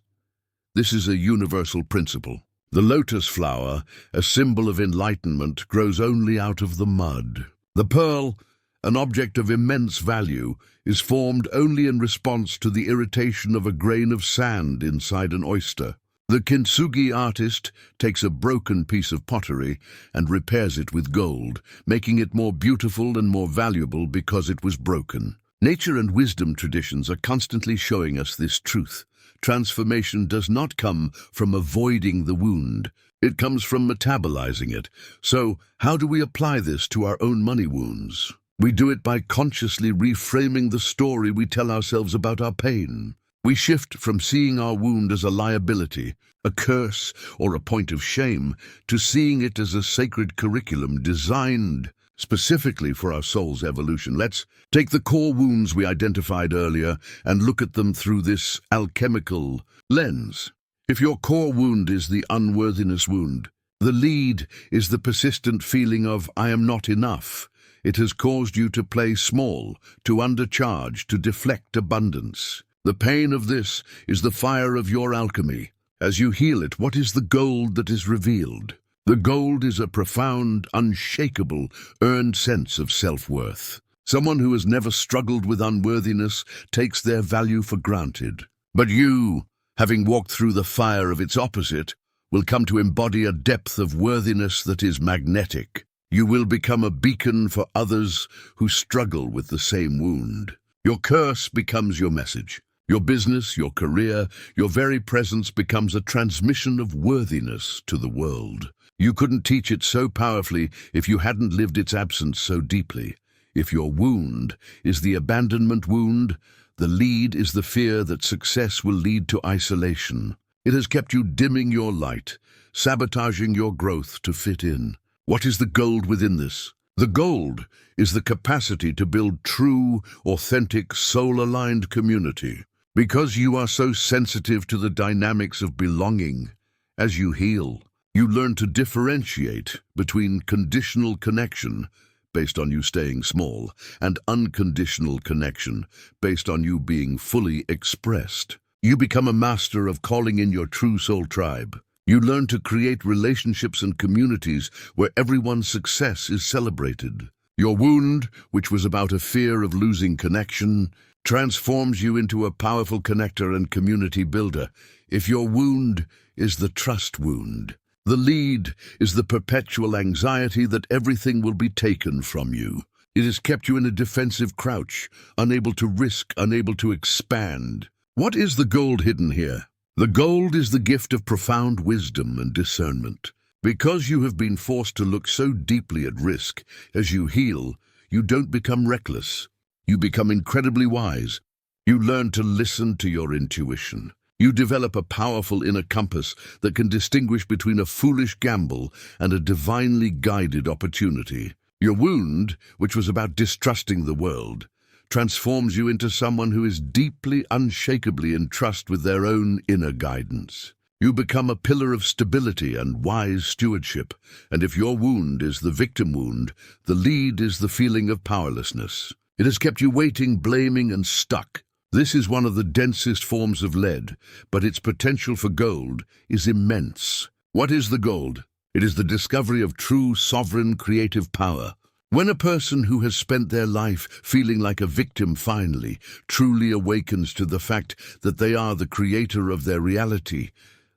This is a universal principle. The lotus flower, a symbol of enlightenment, grows only out of the mud. The pearl, an object of immense value, is formed only in response to the irritation of a grain of sand inside an oyster. The kintsugi artist takes a broken piece of pottery and repairs it with gold, making it more beautiful and more valuable because it was broken. Nature and wisdom traditions are constantly showing us this truth. Transformation does not come from avoiding the wound. It comes from metabolizing it. So, how do we apply this to our own money wounds? We do it by consciously reframing the story we tell ourselves about our pain. We shift from seeing our wound as a liability, a curse, or a point of shame, to seeing it as a sacred curriculum designed specifically for our soul's evolution. Let's take the core wounds we identified earlier and look at them through this alchemical lens. If your core wound is the unworthiness wound, the lead is the persistent feeling of "I am not enough." It has caused you to play small, to undercharge, to deflect abundance. The pain of this is the fire of your alchemy. As you heal it, what is the gold that is revealed? The gold is a profound, unshakable, earned sense of self-worth. Someone who has never struggled with unworthiness takes their value for granted. But you, having walked through the fire of its opposite, will come to embody a depth of worthiness that is magnetic. You will become a beacon for others who struggle with the same wound. Your curse becomes your message. Your business, your career, your very presence becomes a transmission of worthiness to the world. You couldn't teach it so powerfully if you hadn't lived its absence so deeply. If your wound is the abandonment wound, the lead is the fear that success will lead to isolation. It has kept you dimming your light, sabotaging your growth to fit in. What is the gold within this? The gold is the capacity to build true, authentic, soul-aligned community. Because you are so sensitive to the dynamics of belonging, as you heal, you learn to differentiate between conditional connection, based on you staying small, and unconditional connection, based on you being fully expressed. You become a master of calling in your true soul tribe. You learn to create relationships and communities where everyone's success is celebrated. Your wound, which was about a fear of losing connection, transforms you into a powerful connector and community builder. If your wound is the trust wound, the lead is the perpetual anxiety that everything will be taken from you. It has kept you in a defensive crouch, unable to risk, unable to expand. What is the gold hidden here? The gold is the gift of profound wisdom and discernment. Because you have been forced to look so deeply at risk, as you heal, you don't become reckless. You become incredibly wise. You learn to listen to your intuition. You develop a powerful inner compass that can distinguish between a foolish gamble and a divinely guided opportunity. Your wound, which was about distrusting the world, transforms you into someone who is deeply, unshakably in trust with their own inner guidance. You become a pillar of stability and wise stewardship, and if your wound is the victim wound, the lead is the feeling of powerlessness. It has kept you waiting, blaming, and stuck. This is one of the densest forms of lead, but its potential for gold is immense. What is the gold? It is the discovery of true, sovereign, creative power. When a person who has spent their life feeling like a victim finally truly awakens to the fact that they are the creator of their reality,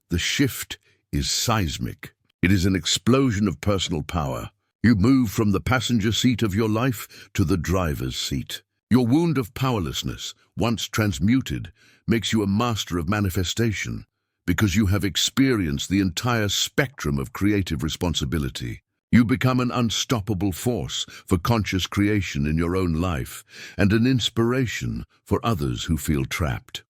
the shift is seismic. It is an explosion of personal power. You move from the passenger seat of your life to the driver's seat. Your wound of powerlessness, once transmuted, makes you a master of manifestation because you have experienced the entire spectrum of creative responsibility. You become an unstoppable force for conscious creation in your own life and an inspiration for others who feel trapped.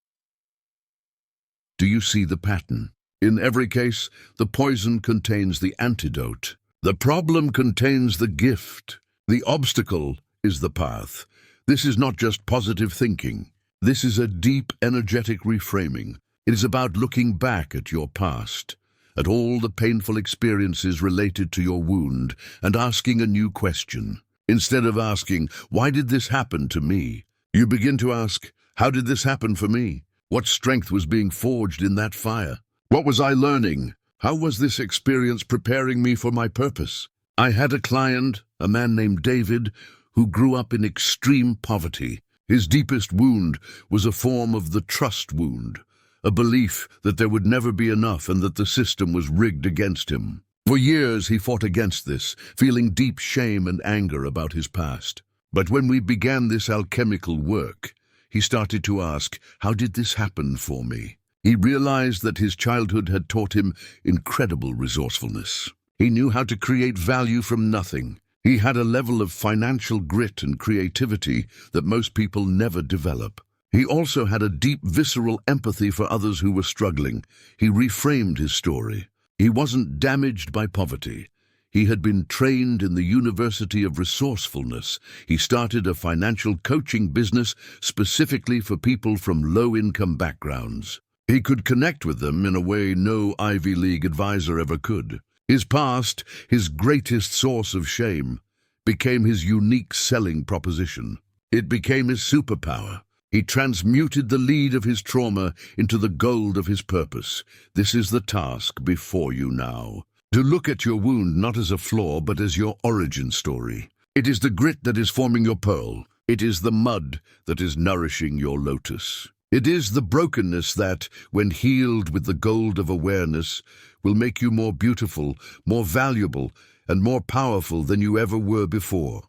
Do you see the pattern? In every case, the poison contains the antidote. The problem contains the gift. The obstacle is the path. This is not just positive thinking. This is a deep, energetic reframing. It is about looking back at your past, at all the painful experiences related to your wound, and asking a new question. Instead of asking, "Why did this happen to me?" you begin to ask, "How did this happen for me? What strength was being forged in that fire? What was I learning? How was this experience preparing me for my purpose?" I had a client, a man named David, who grew up in extreme poverty. His deepest wound was a form of the trust wound, a belief that there would never be enough and that the system was rigged against him. For years he fought against this, feeling deep shame and anger about his past. But when we began this alchemical work, he started to ask, "How did this happen for me?" He realized that his childhood had taught him incredible resourcefulness. He knew how to create value from nothing, He had a level of financial grit and creativity that most people never develop. He also had a deep visceral empathy for others who were struggling. He reframed his story. He wasn't damaged by poverty. He had been trained in the University of Resourcefulness. He started a financial coaching business specifically for people from low-income backgrounds. He could connect with them in a way no Ivy League advisor ever could. His past, his greatest source of shame, became his unique selling proposition. It became his superpower. He transmuted the lead of his trauma into the gold of his purpose. This is the task before you now. To look at your wound not as a flaw, but as your origin story. It is the grit that is forming your pearl. It is the mud that is nourishing your lotus. It is the brokenness that, when healed with the gold of awareness, will make you more beautiful, more valuable, and more powerful than you ever were before.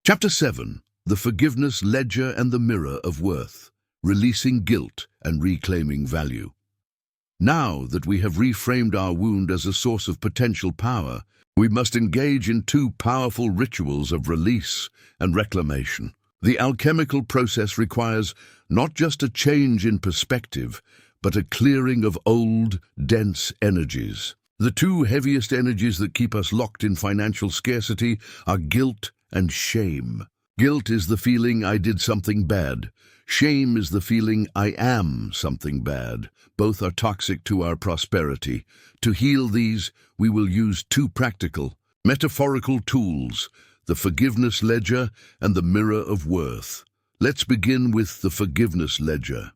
Chapter 7. The Forgiveness Ledger and the Mirror of Worth. Releasing Guilt and Reclaiming Value. Now that we have reframed our wound as a source of potential power, we must engage in two powerful rituals of release and reclamation. The alchemical process requires not just a change in perspective, but a clearing of old, dense energies. The two heaviest energies that keep us locked in financial scarcity are guilt and shame. Guilt is the feeling I did something bad. Shame is the feeling I am something bad. Both are toxic to our prosperity. To heal these, we will use two practical, metaphorical tools, the forgiveness ledger and the mirror of worth. Let's begin with the forgiveness ledger.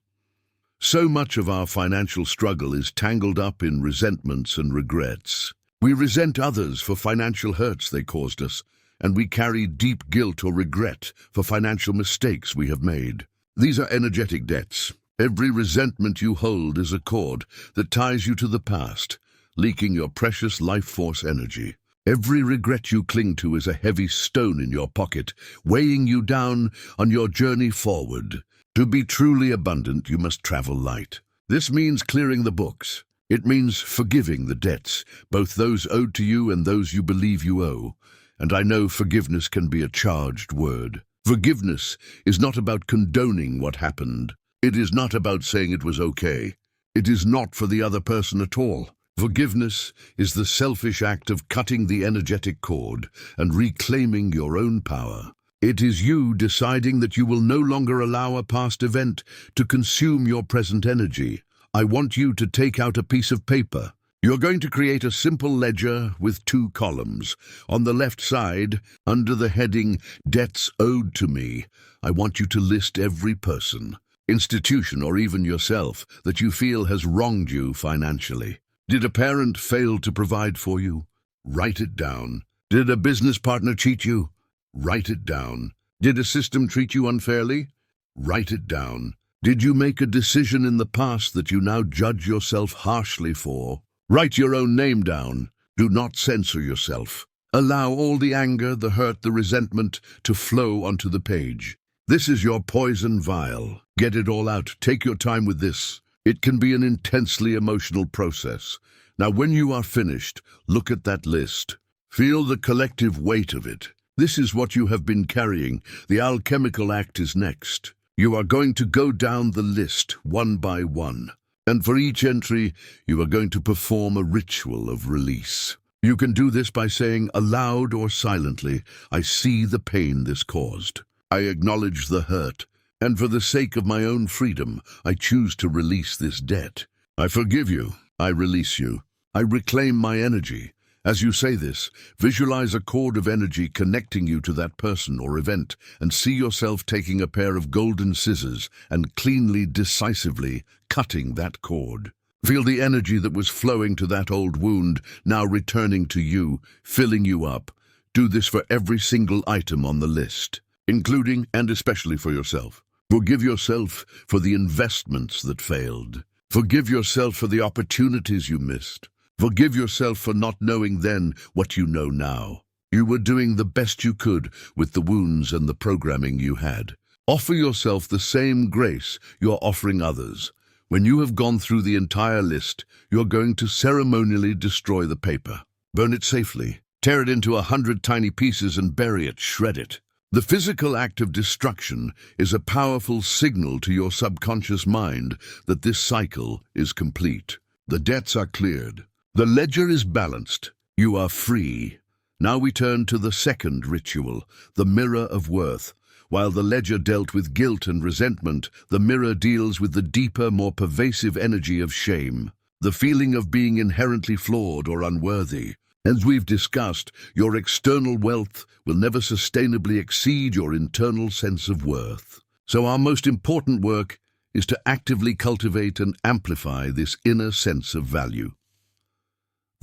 So much of our financial struggle is tangled up in resentments and regrets. We resent others for financial hurts they caused us, and we carry deep guilt or regret for financial mistakes we have made. These are energetic debts. Every resentment you hold is a cord that ties you to the past, leaking your precious life force energy. Every regret you cling to is a heavy stone in your pocket, weighing you down on your journey forward. To be truly abundant, you must travel light. This means clearing the books. It means forgiving the debts, both those owed to you and those you believe you owe. And I know forgiveness can be a charged word. Forgiveness is not about condoning what happened. It is not about saying it was okay. It is not for the other person at all. Forgiveness is the selfish act of cutting the energetic cord and reclaiming your own power. It is you deciding that you will no longer allow a past event to consume your present energy. I want you to take out a piece of paper. You're going to create a simple ledger with two columns. On the left side, under the heading, Debts Owed to Me, I want you to list every person, institution, or even yourself that you feel has wronged you financially. Did a parent fail to provide for you? Write it down. Did a business partner cheat you? Write it down. Did a system treat you unfairly? Write it down. Did you make a decision in the past that you now judge yourself harshly for? Write your own name down. Do not censor yourself. Allow all the anger, the hurt, the resentment to flow onto the page. This is your poison vial. Get it all out. Take your time with this. It can be an intensely emotional process. Now, when you are finished, look at that list. Feel the collective weight of it. This is what you have been carrying. The alchemical act is next. You are going to go down the list one by one. And for each entry, you are going to perform a ritual of release. You can do this by saying aloud or silently, I see the pain this caused. I acknowledge the hurt. And for the sake of my own freedom, I choose to release this debt. I forgive you. I release you. I reclaim my energy. As you say this, visualize a cord of energy connecting you to that person or event, and see yourself taking a pair of golden scissors and cleanly, decisively cutting that cord. Feel the energy that was flowing to that old wound now returning to you, filling you up. Do this for every single item on the list, including and especially for yourself. Forgive yourself for the investments that failed. Forgive yourself for the opportunities you missed. Forgive yourself for not knowing then what you know now. You were doing the best you could with the wounds and the programming you had. Offer yourself the same grace you're offering others. When you have gone through the entire list, you're going to ceremonially destroy the paper. Burn it safely. Tear it into 100 tiny pieces and bury it, shred it. The physical act of destruction is a powerful signal to your subconscious mind that this cycle is complete. The debts are cleared. The ledger is balanced. You are free. Now we turn to the second ritual, the mirror of worth. While the ledger dealt with guilt and resentment, the mirror deals with the deeper, more pervasive energy of shame, the feeling of being inherently flawed or unworthy. As we've discussed, your external wealth will never sustainably exceed your internal sense of worth. So our most important work is to actively cultivate and amplify this inner sense of value.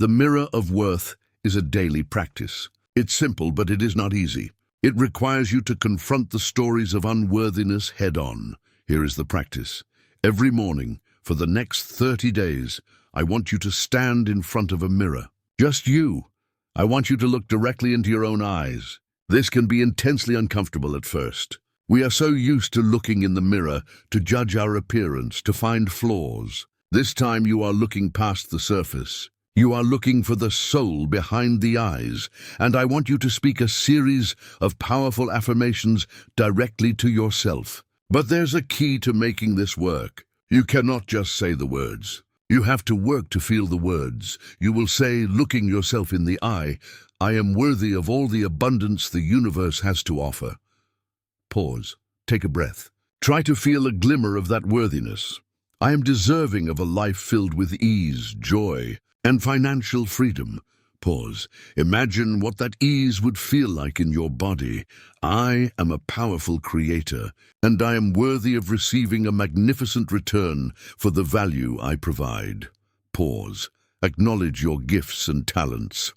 The mirror of worth is a daily practice. It's simple, but it is not easy. It requires you to confront the stories of unworthiness head-on. Here is the practice. Every morning, for the next 30 days, I want you to stand in front of a mirror. Just you. I want you to look directly into your own eyes. This can be intensely uncomfortable at first. We are so used to looking in the mirror to judge our appearance, to find flaws. This time you are looking past the surface. You are looking for the soul behind the eyes, and I want you to speak a series of powerful affirmations directly to yourself. But there's a key to making this work. You cannot just say the words. You have to work to feel the words. You will say, looking yourself in the eye, I am worthy of all the abundance the universe has to offer. Pause. Take a breath. Try to feel a glimmer of that worthiness. I am deserving of a life filled with ease, joy, and financial freedom. Pause. Imagine what that ease would feel like in your body. I am a powerful creator, and I am worthy of receiving a magnificent return for the value I provide. Pause. Acknowledge your gifts and talents.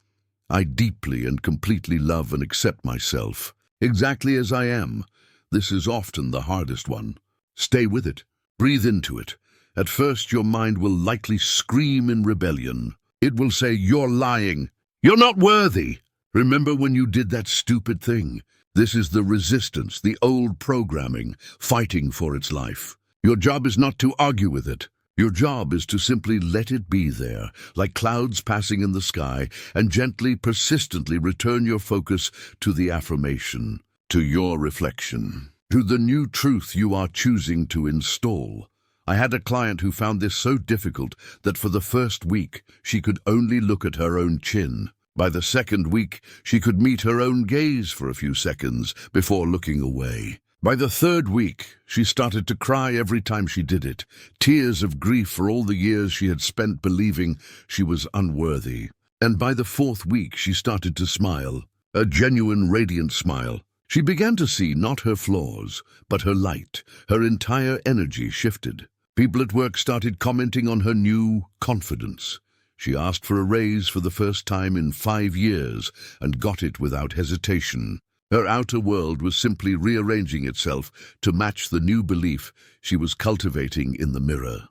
I deeply and completely love and accept myself, exactly as I am. This is often the hardest one. Stay with it. Breathe into it. At first, your mind will likely scream in rebellion. It will say, you're lying. You're not worthy. Remember when you did that stupid thing? This is the resistance, the old programming, fighting for its life. Your job is not to argue with it. Your job is to simply let it be there, like clouds passing in the sky, and gently, persistently return your focus to the affirmation, to your reflection, to the new truth you are choosing to install. I had a client who found this so difficult that for the first week, she could only look at her own chin. By the second week, she could meet her own gaze for a few seconds before looking away. By the third week, she started to cry every time she did it, tears of grief for all the years she had spent believing she was unworthy. And by the fourth week, she started to smile, a genuine, radiant smile. She began to see not her flaws, but her light. Her entire energy shifted. People at work started commenting on her new confidence. She asked for a raise for the first time in 5 years and got it without hesitation. Her outer world was simply rearranging itself to match the new belief she was cultivating in the mirror.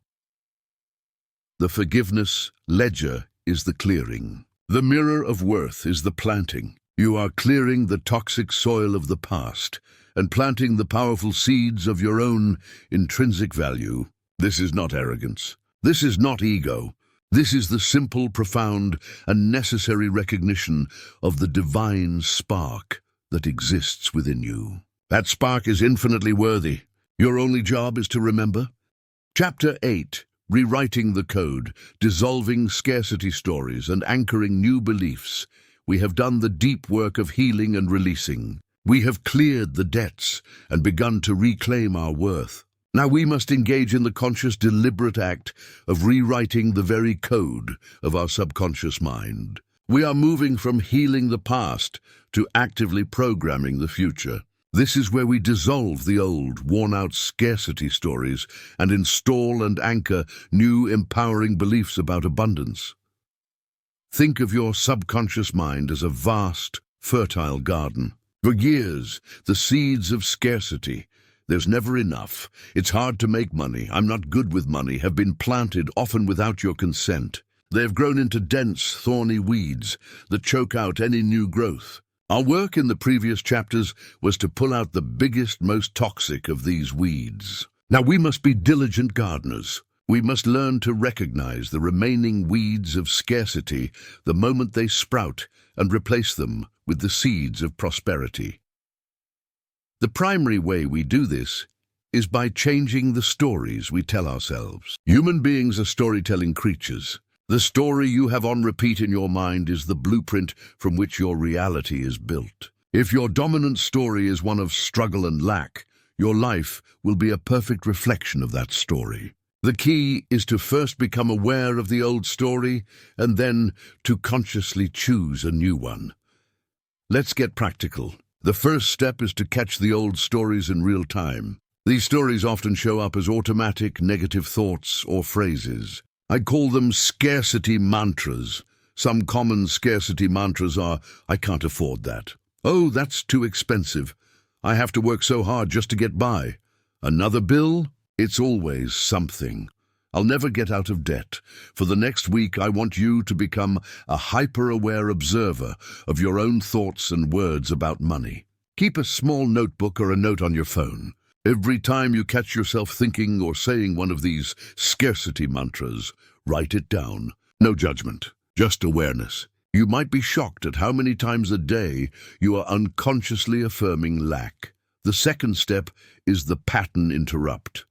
The forgiveness ledger is the clearing. The mirror of worth is the planting. You are clearing the toxic soil of the past and planting the powerful seeds of your own intrinsic value. This is not arrogance. This is not ego. This is the simple, profound, and necessary recognition of the divine spark that exists within you. That spark is infinitely worthy. Your only job is to remember. Chapter 8. Rewriting the code, dissolving scarcity stories, and anchoring new beliefs. We have done the deep work of healing and releasing. We have cleared the debts and begun to reclaim our worth. Now we must engage in the conscious, deliberate act of rewriting the very code of our subconscious mind. We are moving from healing the past to actively programming the future. This is where we dissolve the old, worn-out scarcity stories and install and anchor new, empowering beliefs about abundance. Think of your subconscious mind as a vast, fertile garden. For years, the seeds of scarcity, there's never enough, it's hard to make money, I'm not good with money, have been planted, often without your consent. They have grown into dense, thorny weeds that choke out any new growth. Our work in the previous chapters was to pull out the biggest, most toxic of these weeds. Now we must be diligent gardeners. We must learn to recognize the remaining weeds of scarcity the moment they sprout and replace them with the seeds of prosperity. The primary way we do this is by changing the stories we tell ourselves. Human beings are storytelling creatures. The story you have on repeat in your mind is the blueprint from which your reality is built. If your dominant story is one of struggle and lack, your life will be a perfect reflection of that story. The key is to first become aware of the old story and then to consciously choose a new one. Let's get practical. The first step is to catch the old stories in real time. These stories often show up as automatic negative thoughts or phrases. I call them scarcity mantras. Some common scarcity mantras are, I can't afford that. Oh, that's too expensive. I have to work so hard just to get by. Another bill? It's always something. I'll never get out of debt. For the next week, I want you to become a hyper-aware observer of your own thoughts and words about money. Keep a small notebook or a note on your phone. Every time you catch yourself thinking or saying one of these scarcity mantras, write it down. No judgment, just awareness. You might be shocked at how many times a day you are unconsciously affirming lack. The second step is the pattern interrupt.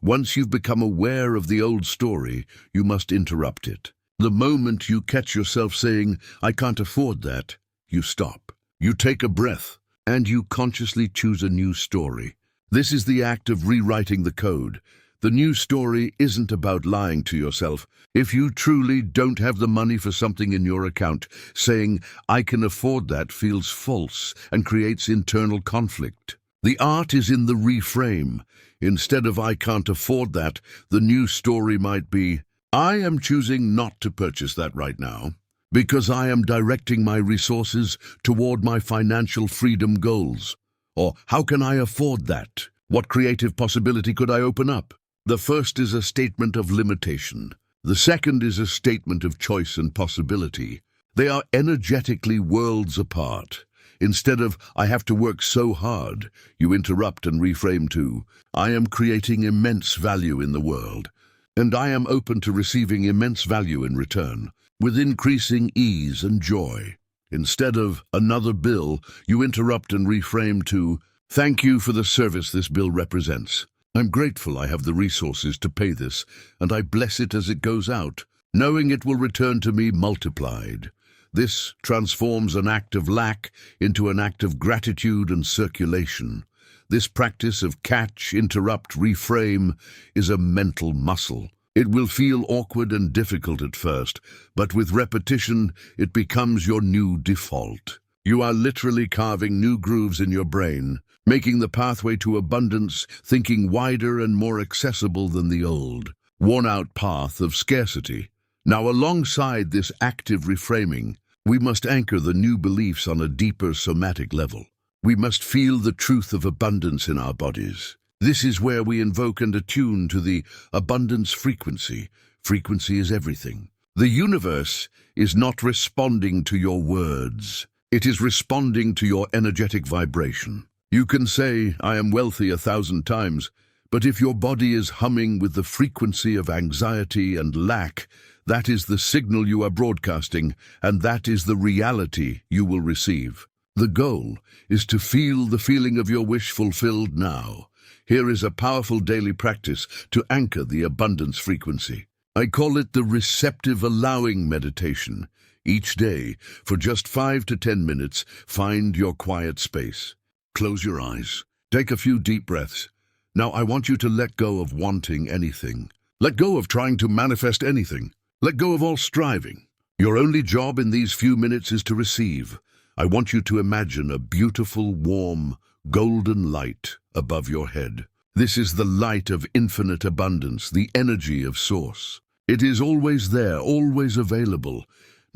Once you've become aware of the old story, you must interrupt it. The moment you catch yourself saying, I can't afford that, you stop. You take a breath, and you consciously choose a new story. This is the act of rewriting the code. The new story isn't about lying to yourself. If you truly don't have the money for something in your account, saying, I can afford that feels false and creates internal conflict. The art is in the reframe. Instead of I can't afford that, the new story might be, I am choosing not to purchase that right now because I am directing my resources toward my financial freedom goals. Or how can I afford that? What creative possibility could I open up? The first is a statement of limitation. The second is a statement of choice and possibility. They are energetically worlds apart. Instead of, I have to work so hard, you interrupt and reframe to, I am creating immense value in the world, and I am open to receiving immense value in return, with increasing ease and joy. Instead of, another bill, you interrupt and reframe to, thank you for the service this bill represents. I'm grateful I have the resources to pay this, and I bless it as it goes out, knowing it will return to me multiplied. This transforms an act of lack into an act of gratitude and circulation. This practice of catch, interrupt, reframe is a mental muscle. It will feel awkward and difficult at first, but with repetition, it becomes your new default. You are literally carving new grooves in your brain, making the pathway to abundance thinking wider and more accessible than the old, worn-out path of scarcity. Now, alongside this active reframing, we must anchor the new beliefs on a deeper somatic level. We must feel the truth of abundance in our bodies. This is where we invoke and attune to the abundance frequency. Frequency is everything. The universe is not responding to your words. It is responding to your energetic vibration. You can say, I am wealthy 1,000 times, but if your body is humming with the frequency of anxiety and lack, that is the signal you are broadcasting, and that is the reality you will receive. The goal is to feel the feeling of your wish fulfilled now. Here is a powerful daily practice to anchor the abundance frequency. I call it the receptive allowing meditation. Each day, for just 5 to 10 minutes, find your quiet space. Close your eyes. Take a few deep breaths. Now I want you to let go of wanting anything. Let go of trying to manifest anything. Let go of all striving. Your only job in these few minutes is to receive. I want you to imagine a beautiful, warm, golden light above your head. This is the light of infinite abundance, the energy of Source. It is always there, always available.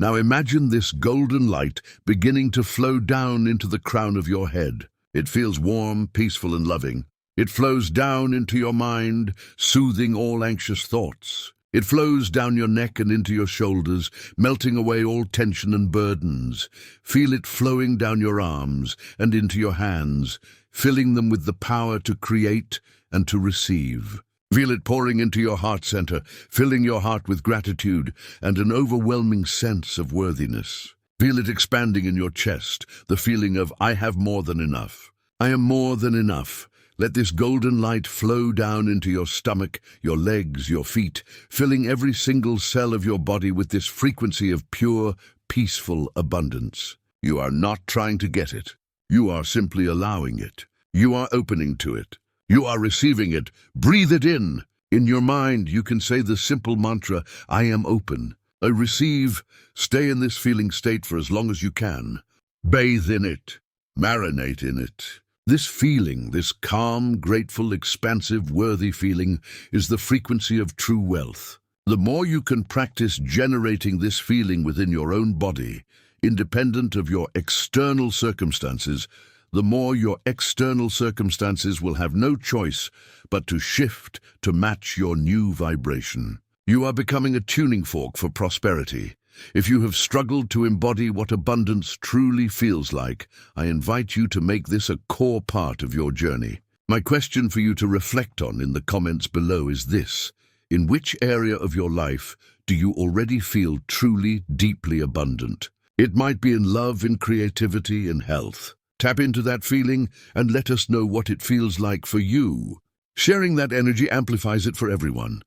Now imagine this golden light beginning to flow down into the crown of your head. It feels warm, peaceful, and loving. It flows down into your mind, soothing all anxious thoughts. It flows down your neck and into your shoulders, melting away all tension and burdens. Feel it flowing down your arms and into your hands, filling them with the power to create and to receive. Feel it pouring into your heart center, filling your heart with gratitude and an overwhelming sense of worthiness. Feel it expanding in your chest, the feeling of, I have more than enough. I am more than enough. Let this golden light flow down into your stomach, your legs, your feet, filling every single cell of your body with this frequency of pure, peaceful abundance. You are not trying to get it. You are simply allowing it. You are opening to it. You are receiving it. Breathe it in. In your mind, you can say the simple mantra, I am open. I receive. Stay in this feeling state for as long as you can. Bathe in it. Marinate in it. This feeling, this calm, grateful, expansive, worthy feeling, is the frequency of true wealth. The more you can practice generating this feeling within your own body, independent of your external circumstances, the more your external circumstances will have no choice but to shift to match your new vibration. You are becoming a tuning fork for prosperity. If you have struggled to embody what abundance truly feels like, I invite you to make this a core part of your journey. My question for you to reflect on in the comments below is this: in which area of your life do you already feel truly, deeply abundant? It might be in love, in creativity, in health. Tap into that feeling and let us know what it feels like for you. Sharing that energy amplifies it for everyone.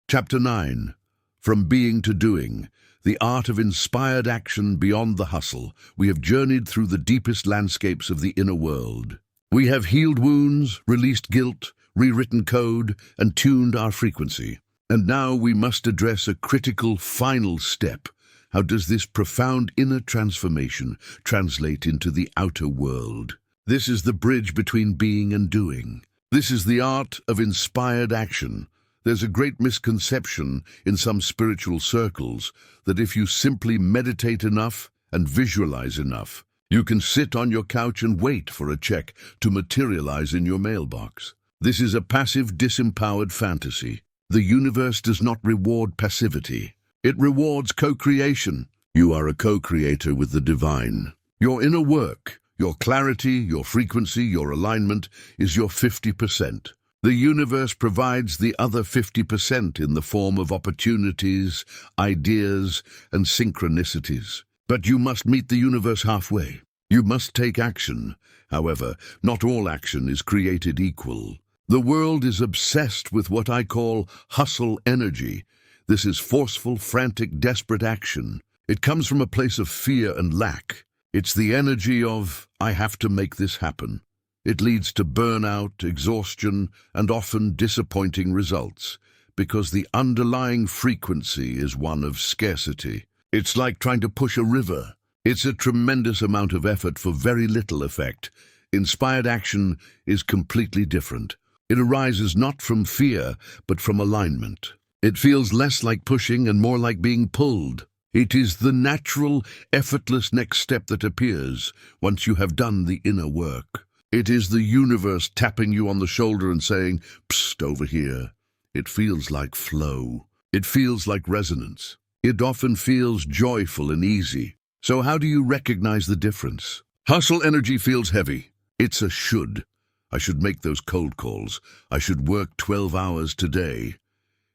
Chapter 9. From Being to Doing. The art of inspired action beyond the hustle. We have journeyed through the deepest landscapes of the inner world. We have healed wounds, released guilt, rewritten code, and tuned our frequency. And now we must address a critical final step. How does this profound inner transformation translate into the outer world? This is the bridge between being and doing. This is the art of inspired action. There's a great misconception in some spiritual circles that if you simply meditate enough and visualize enough, you can sit on your couch and wait for a check to materialize in your mailbox. This is a passive, disempowered fantasy. The universe does not reward passivity. It rewards co-creation. You are a co-creator with the divine. Your inner work, your clarity, your frequency, your alignment is your 50%. The universe provides the other 50% in the form of opportunities, ideas, and synchronicities. But you must meet the universe halfway. You must take action. However, not all action is created equal. The world is obsessed with what I call hustle energy. This is forceful, frantic, desperate action. It comes from a place of fear and lack. It's the energy of, I have to make this happen. It leads to burnout, exhaustion, and often disappointing results, because the underlying frequency is one of scarcity. It's like trying to push a river. It's a tremendous amount of effort for very little effect. Inspired action is completely different. It arises not from fear, but from alignment. It feels less like pushing and more like being pulled. It is the natural, effortless next step that appears once you have done the inner work. It is the universe tapping you on the shoulder and saying, "Psst, over here." It feels like flow. It feels like resonance. It often feels joyful and easy. So how do you recognize the difference? Hustle energy feels heavy. It's a should. I should make those cold calls. I should work 12 hours today.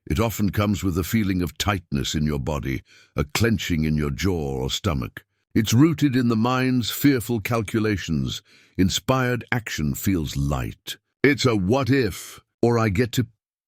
It often comes with a feeling of tightness in your body, a clenching in your jaw or stomach. It's rooted in the mind's fearful calculations. Inspired action feels light. It's a what if, or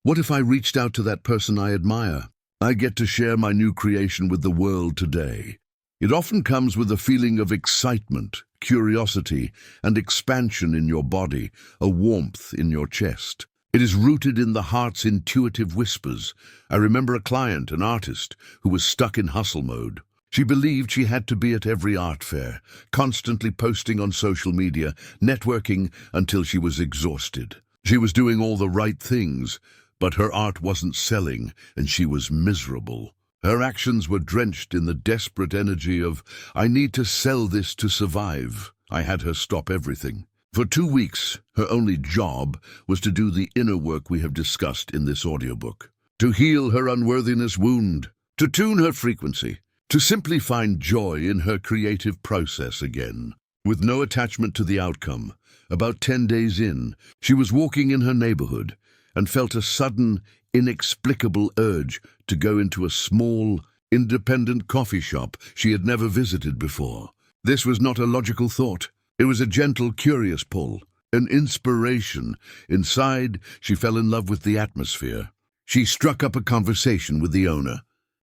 what if I reached out to that person I admire? I get to share my new creation with the world today. It often comes with a feeling of excitement, curiosity, and expansion in your body, a warmth in your chest. It is rooted in the heart's intuitive whispers. I remember a client, an artist, who was stuck in hustle mode. She believed she had to be at every art fair, constantly posting on social media, networking until she was exhausted. She was doing all the right things, but her art wasn't selling, and she was miserable. Her actions were drenched in the desperate energy of, I need to sell this to survive. I had her stop everything. For 2 weeks, her only job was to do the inner work we have discussed in this audiobook. To heal her unworthiness wound, to tune her frequency, to simply find joy in her creative process again, with no attachment to the outcome. About 10 days in, she was walking in her neighborhood, and felt a sudden, inexplicable urge to go into a small, independent coffee shop she had never visited before. This was not a logical thought. It was a gentle, curious pull, an inspiration. Inside, she fell in love with the atmosphere. She struck up a conversation with the owner.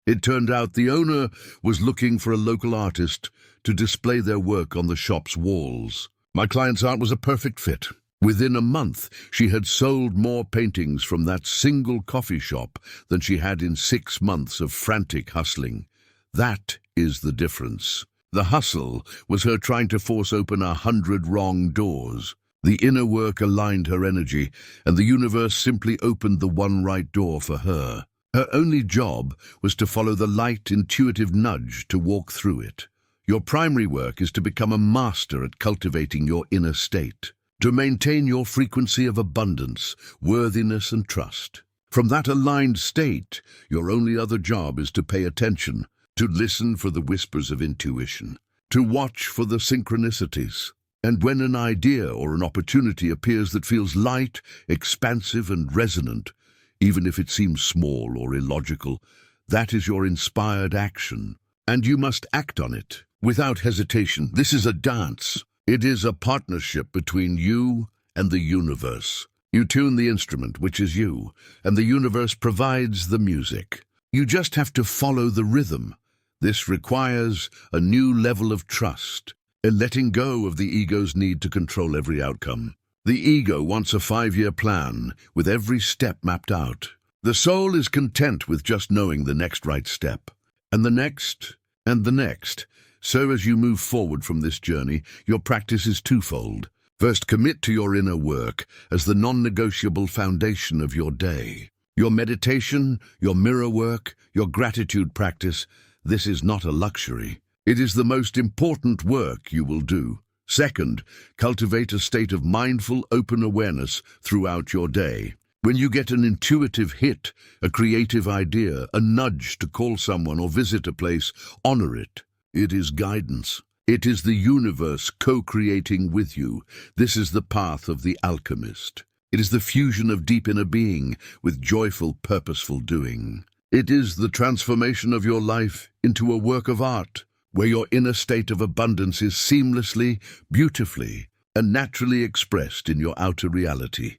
It turned out the owner was looking for a local artist to display their work on the shop's walls. My client's art was a perfect fit. Within a month, she had sold more paintings from that single coffee shop than she had in 6 months of frantic hustling. That is the difference. The hustle was her trying to force open 100 wrong doors. The inner work aligned her energy, and the universe simply opened the one right door for her. Her only job was to follow the light, intuitive nudge to walk through it. Your primary work is to become a master at cultivating your inner state, to maintain your frequency of abundance, worthiness, and trust. From that aligned state, your only other job is to pay attention, to listen for the whispers of intuition, to watch for the synchronicities. And when an idea or an opportunity appears that feels light, expansive, and resonant, even if it seems small or illogical, that is your inspired action, and you must act on it without hesitation. This is a dance. It is a partnership between you and the universe. You tune the instrument, which is you, and the universe provides the music. You just have to follow the rhythm. This requires a new level of trust, a letting go of the ego's need to control every outcome. The ego wants a 5-year plan, with every step mapped out. The soul is content with just knowing the next right step, and the next, and the next. So as you move forward from this journey, your practice is twofold. First, commit to your inner work as the non-negotiable foundation of your day. Your meditation, your mirror work, your gratitude practice, this is not a luxury. It is the most important work you will do. Second, cultivate a state of mindful, open awareness throughout your day. When you get an intuitive hit, a creative idea, a nudge to call someone or visit a place, honor it. It is guidance. It is the universe co-creating with you. This is the path of the alchemist. It is the fusion of deep inner being with joyful, purposeful doing. It is the transformation of your life into a work of art, where your inner state of abundance is seamlessly, beautifully, and naturally expressed in your outer reality.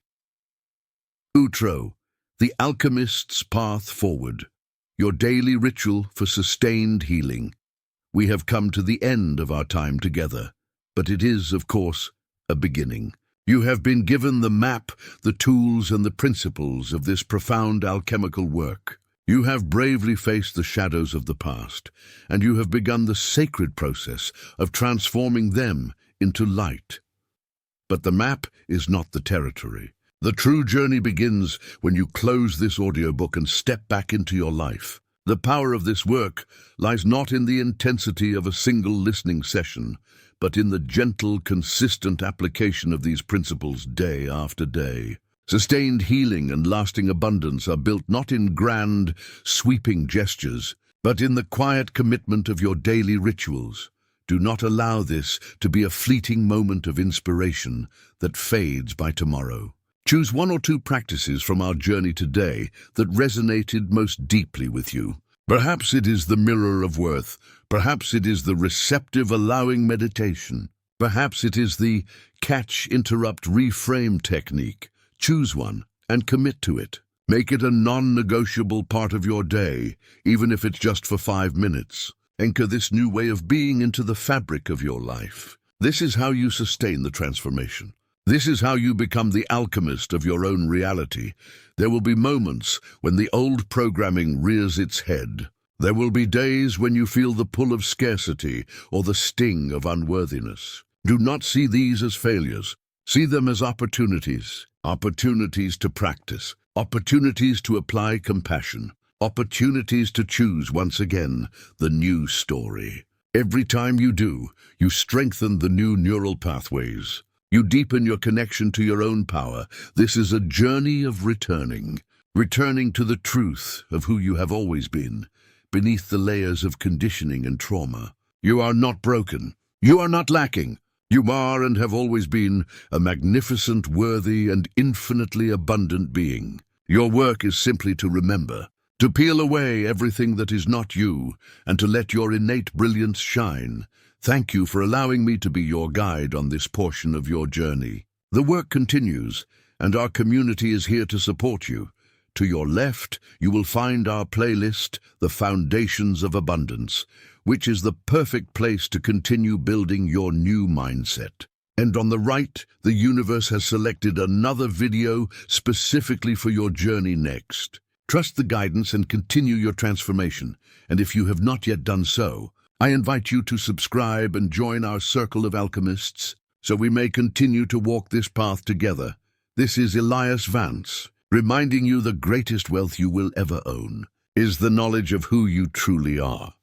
Outro, the alchemist's path forward, your daily ritual for sustained healing. We have come to the end of our time together, but it is, of course, a beginning. You have been given the map, the tools, and the principles of this profound alchemical work. You have bravely faced the shadows of the past, and you have begun the sacred process of transforming them into light. But the map is not the territory. The true journey begins when you close this audiobook and step back into your life. The power of this work lies not in the intensity of a single listening session, but in the gentle, consistent application of these principles day after day. Sustained healing and lasting abundance are built not in grand, sweeping gestures, but in the quiet commitment of your daily rituals. Do not allow this to be a fleeting moment of inspiration that fades by tomorrow. Choose 1 or 2 practices from our journey today that resonated most deeply with you. Perhaps it is the mirror of worth. Perhaps it is the receptive allowing meditation. Perhaps it is the catch, interrupt, reframe technique. Choose one and commit to it. Make it a non-negotiable part of your day, even if it's just for 5 minutes. Anchor this new way of being into the fabric of your life. This is how you sustain the transformation. This is how you become the alchemist of your own reality. There will be moments when the old programming rears its head. There will be days when you feel the pull of scarcity or the sting of unworthiness. Do not see these as failures. See them as opportunities. Opportunities to practice. Opportunities to apply compassion. Opportunities to choose once again the new story. Every time you do, you strengthen the new neural pathways. You deepen your connection to your own power. This is a journey of returning to the truth of who you have always been, beneath the layers of conditioning and trauma. You are not broken. You are not lacking. You are and have always been a magnificent, worthy, and infinitely abundant being. Your work is simply to remember, to peel away everything that is not you, and to let your innate brilliance shine. Thank you for allowing me to be your guide on this portion of your journey. The work continues, and our community is here to support you. To your left, you will find our playlist, The Foundations of Abundance, which is the perfect place to continue building your new mindset. And on the right, the universe has selected another video specifically for your journey next. Trust the guidance and continue your transformation. And if you have not yet done so, I invite you to subscribe and join our circle of alchemists so we may continue to walk this path together. This is Elias Vance, reminding you the greatest wealth you will ever own is the knowledge of who you truly are.